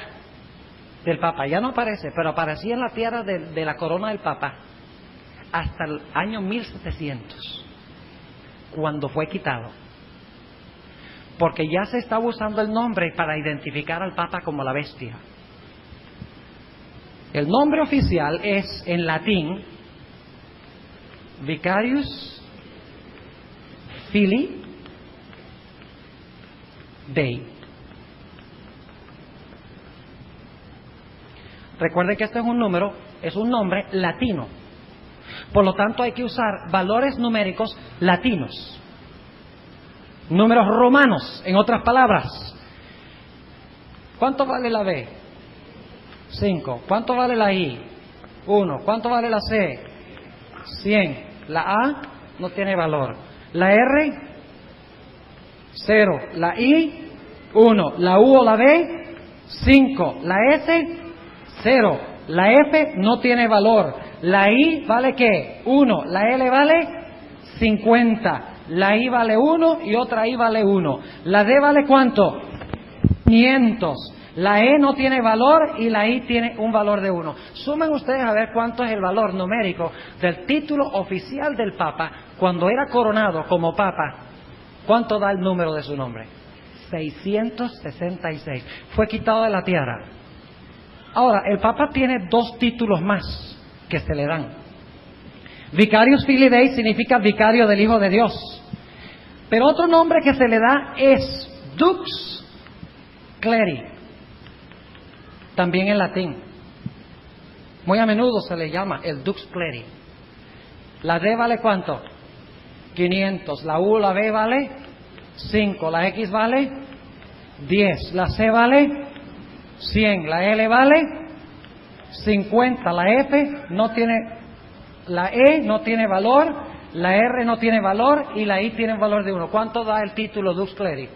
del Papa, ya no aparece, pero aparecía en la tiara de la corona del Papa hasta el año 1700, cuando fue quitado, porque ya se estaba usando el nombre para identificar al Papa como la bestia. El nombre oficial es en latín Vicarius Filii Dei. Recuerden que este es un número, es un nombre latino. Por lo tanto hay que usar valores numéricos latinos. Números romanos, en otras palabras. ¿Cuánto vale la B? 5. ¿Cuánto vale la I? 1. ¿Cuánto vale la C? 100. La A no tiene valor. La R, 0. La I, 1. La U o la B, 5. La S, 0. La F no tiene valor. La I vale ¿qué? 1. La L vale 50. La I vale 1 y otra I vale 1. La D vale ¿cuánto? 500. La E no tiene valor y la I tiene un valor de 1. Sumen ustedes a ver cuánto es el valor numérico del título oficial del Papa cuando era coronado como Papa. ¿Cuánto da el número de su nombre? 666. Fue quitado de la tiara. Ahora, el Papa tiene 2 títulos más que se le dan. Vicarius Filii Dei significa vicario del Hijo de Dios. Pero otro nombre que se le da es Dux Cleri, también en latín. Muy a menudo se le llama el Dux Cleri. La D vale ¿cuánto? 500. La U, la B vale 5. La X vale 10. La C vale 100. La L vale 50. La F no tiene, la E no tiene valor, la R no tiene valor y la I tiene un valor de 1. ¿Cuánto da el título Dux Cleri?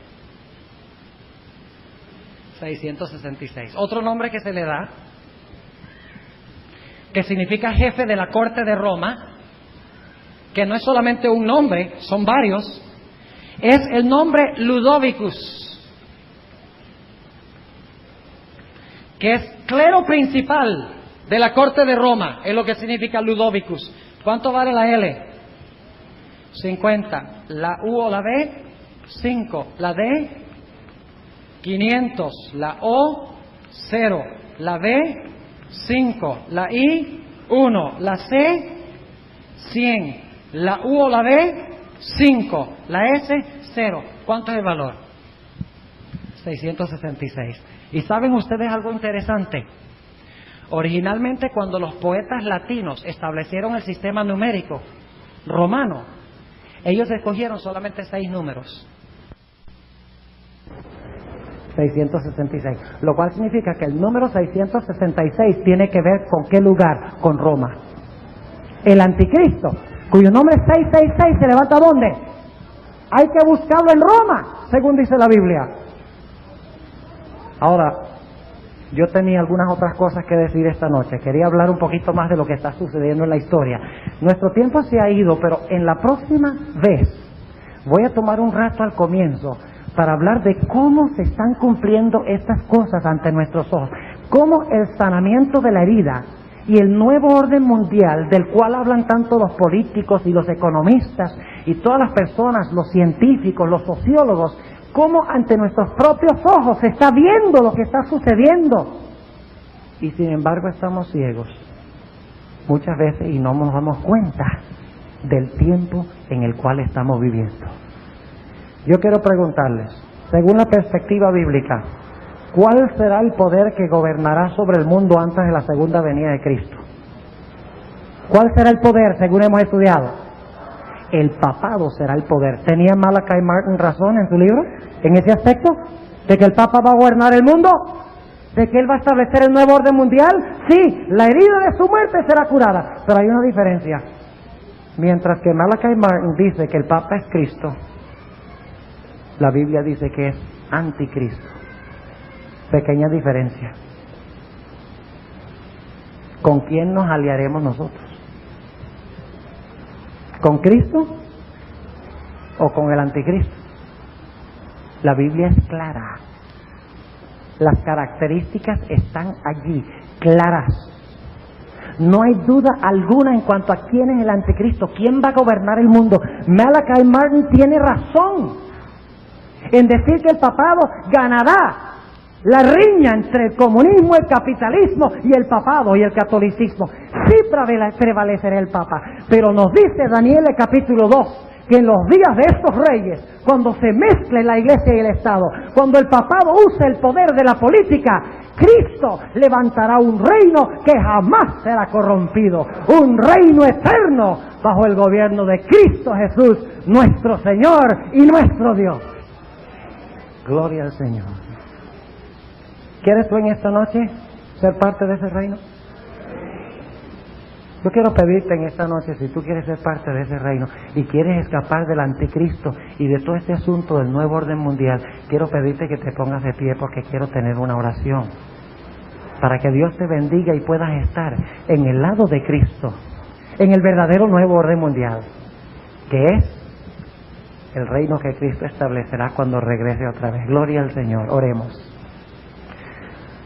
666. Otro nombre que se le da, que significa jefe de la corte de Roma, que no es solamente un nombre, son varios, es el nombre Ludovicus, que es clero principal de la corte de Roma, es lo que significa Ludovicus. ¿Cuánto vale la L? 50. La U o la B, 5. La D, 500. La O, 0. La B, 5. La I, 1. La C, 100. La U o la B, 5. La S, 0. ¿Cuánto es el valor? 666. ¿Y saben ustedes algo interesante? Originalmente, cuando los poetas latinos establecieron el sistema numérico romano, ellos escogieron solamente 6 números. 666, lo cual significa que el número 666 tiene que ver con qué lugar, con Roma. El anticristo, cuyo nombre es 666, ¿se levanta dónde? Hay que buscarlo en Roma, según dice la Biblia. Ahora, yo tenía algunas otras cosas que decir esta noche. Quería hablar un poquito más de lo que está sucediendo en la historia. Nuestro tiempo se ha ido, pero en la próxima vez voy a tomar un rato al comienzo para hablar de cómo se están cumpliendo estas cosas ante nuestros ojos. Cómo el sanamiento de la herida y el nuevo orden mundial, del cual hablan tanto los políticos y los economistas y todas las personas, los científicos, los sociólogos, cómo ante nuestros propios ojos se está viendo lo que está sucediendo. Y sin embargo estamos ciegos muchas veces y no nos damos cuenta del tiempo en el cual estamos viviendo. Yo quiero preguntarles, según la perspectiva bíblica, ¿cuál será el poder que gobernará sobre el mundo antes de la segunda venida de Cristo? ¿Cuál será el poder, según hemos estudiado? El papado será el poder. ¿Tenía Malachi Martin razón en su libro, en ese aspecto? ¿De que el Papa va a gobernar el mundo? ¿De que él va a establecer el nuevo orden mundial? Sí, la herida de su muerte será curada. Pero hay una diferencia. Mientras que Malachi Martin dice que el Papa es Cristo, la Biblia dice que es anticristo. Pequeña diferencia. ¿Con quién nos aliaremos nosotros? ¿Con Cristo o con el anticristo? La Biblia es clara. Las características están allí, claras. No hay duda alguna en cuanto a quién es el anticristo, quién va a gobernar el mundo. Malachi Martin tiene razón en decir que el papado ganará la riña entre el comunismo, el capitalismo y el papado y el catolicismo. Sí prevalecerá el papa, pero nos dice Daniel capítulo 2 que en los días de estos reyes, cuando se mezcle la iglesia y el Estado, cuando el papado use el poder de la política, Cristo levantará un reino que jamás será corrompido, un reino eterno bajo el gobierno de Cristo Jesús, nuestro Señor y nuestro Dios. Gloria al Señor. ¿Quieres tú en esta noche ser parte de ese reino? Yo quiero pedirte en esta noche, si tú quieres ser parte de ese reino y quieres escapar del anticristo y de todo este asunto del nuevo orden mundial, quiero pedirte que te pongas de pie porque quiero tener una oración. para que Dios te bendiga y puedas estar en el lado de Cristo, en el verdadero nuevo orden mundial, que es el reino que Cristo establecerá cuando regrese otra vez. Gloria al Señor. Oremos.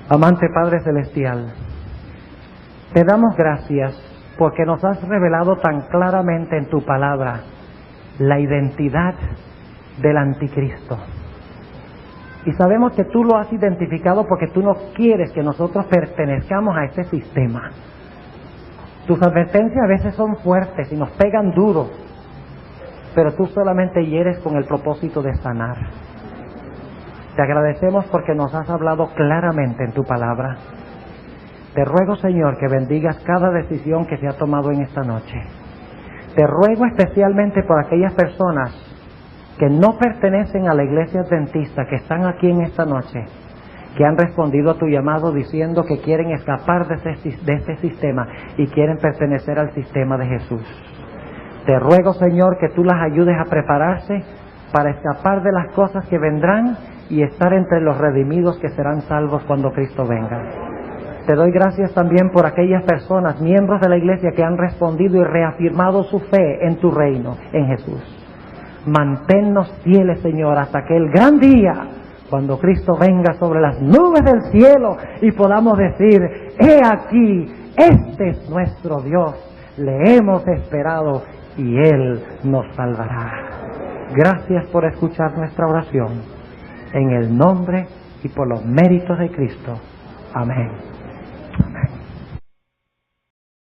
Amante Padre Celestial, te damos gracias porque nos has revelado tan claramente en tu palabra la identidad del anticristo. Y sabemos que tú lo has identificado porque tú no quieres que nosotros pertenezcamos a este sistema. Tus advertencias a veces son fuertes y nos pegan duro, pero tú solamente hieres con el propósito de sanar. Te agradecemos porque nos has hablado claramente en tu palabra. Te ruego, Señor, que bendigas cada decisión que se ha tomado en esta noche. Te ruego especialmente por aquellas personas que no pertenecen a la iglesia adventista, que están aquí en esta noche, que han respondido a tu llamado diciendo que quieren escapar de este sistema y quieren pertenecer al sistema de Jesús. Te ruego, Señor, que tú las ayudes a prepararse para escapar de las cosas que vendrán y estar entre los redimidos que serán salvos cuando Cristo venga. Te doy gracias también por aquellas personas, miembros de la iglesia, que han respondido y reafirmado su fe en tu reino, en Jesús. Manténnos fieles, Señor, hasta aquel gran día, cuando Cristo venga sobre las nubes del cielo y podamos decir: he aquí, este es nuestro Dios, le hemos esperado y Él nos salvará. Gracias por escuchar nuestra oración, en el nombre y por los méritos de Cristo. Amén. Amén.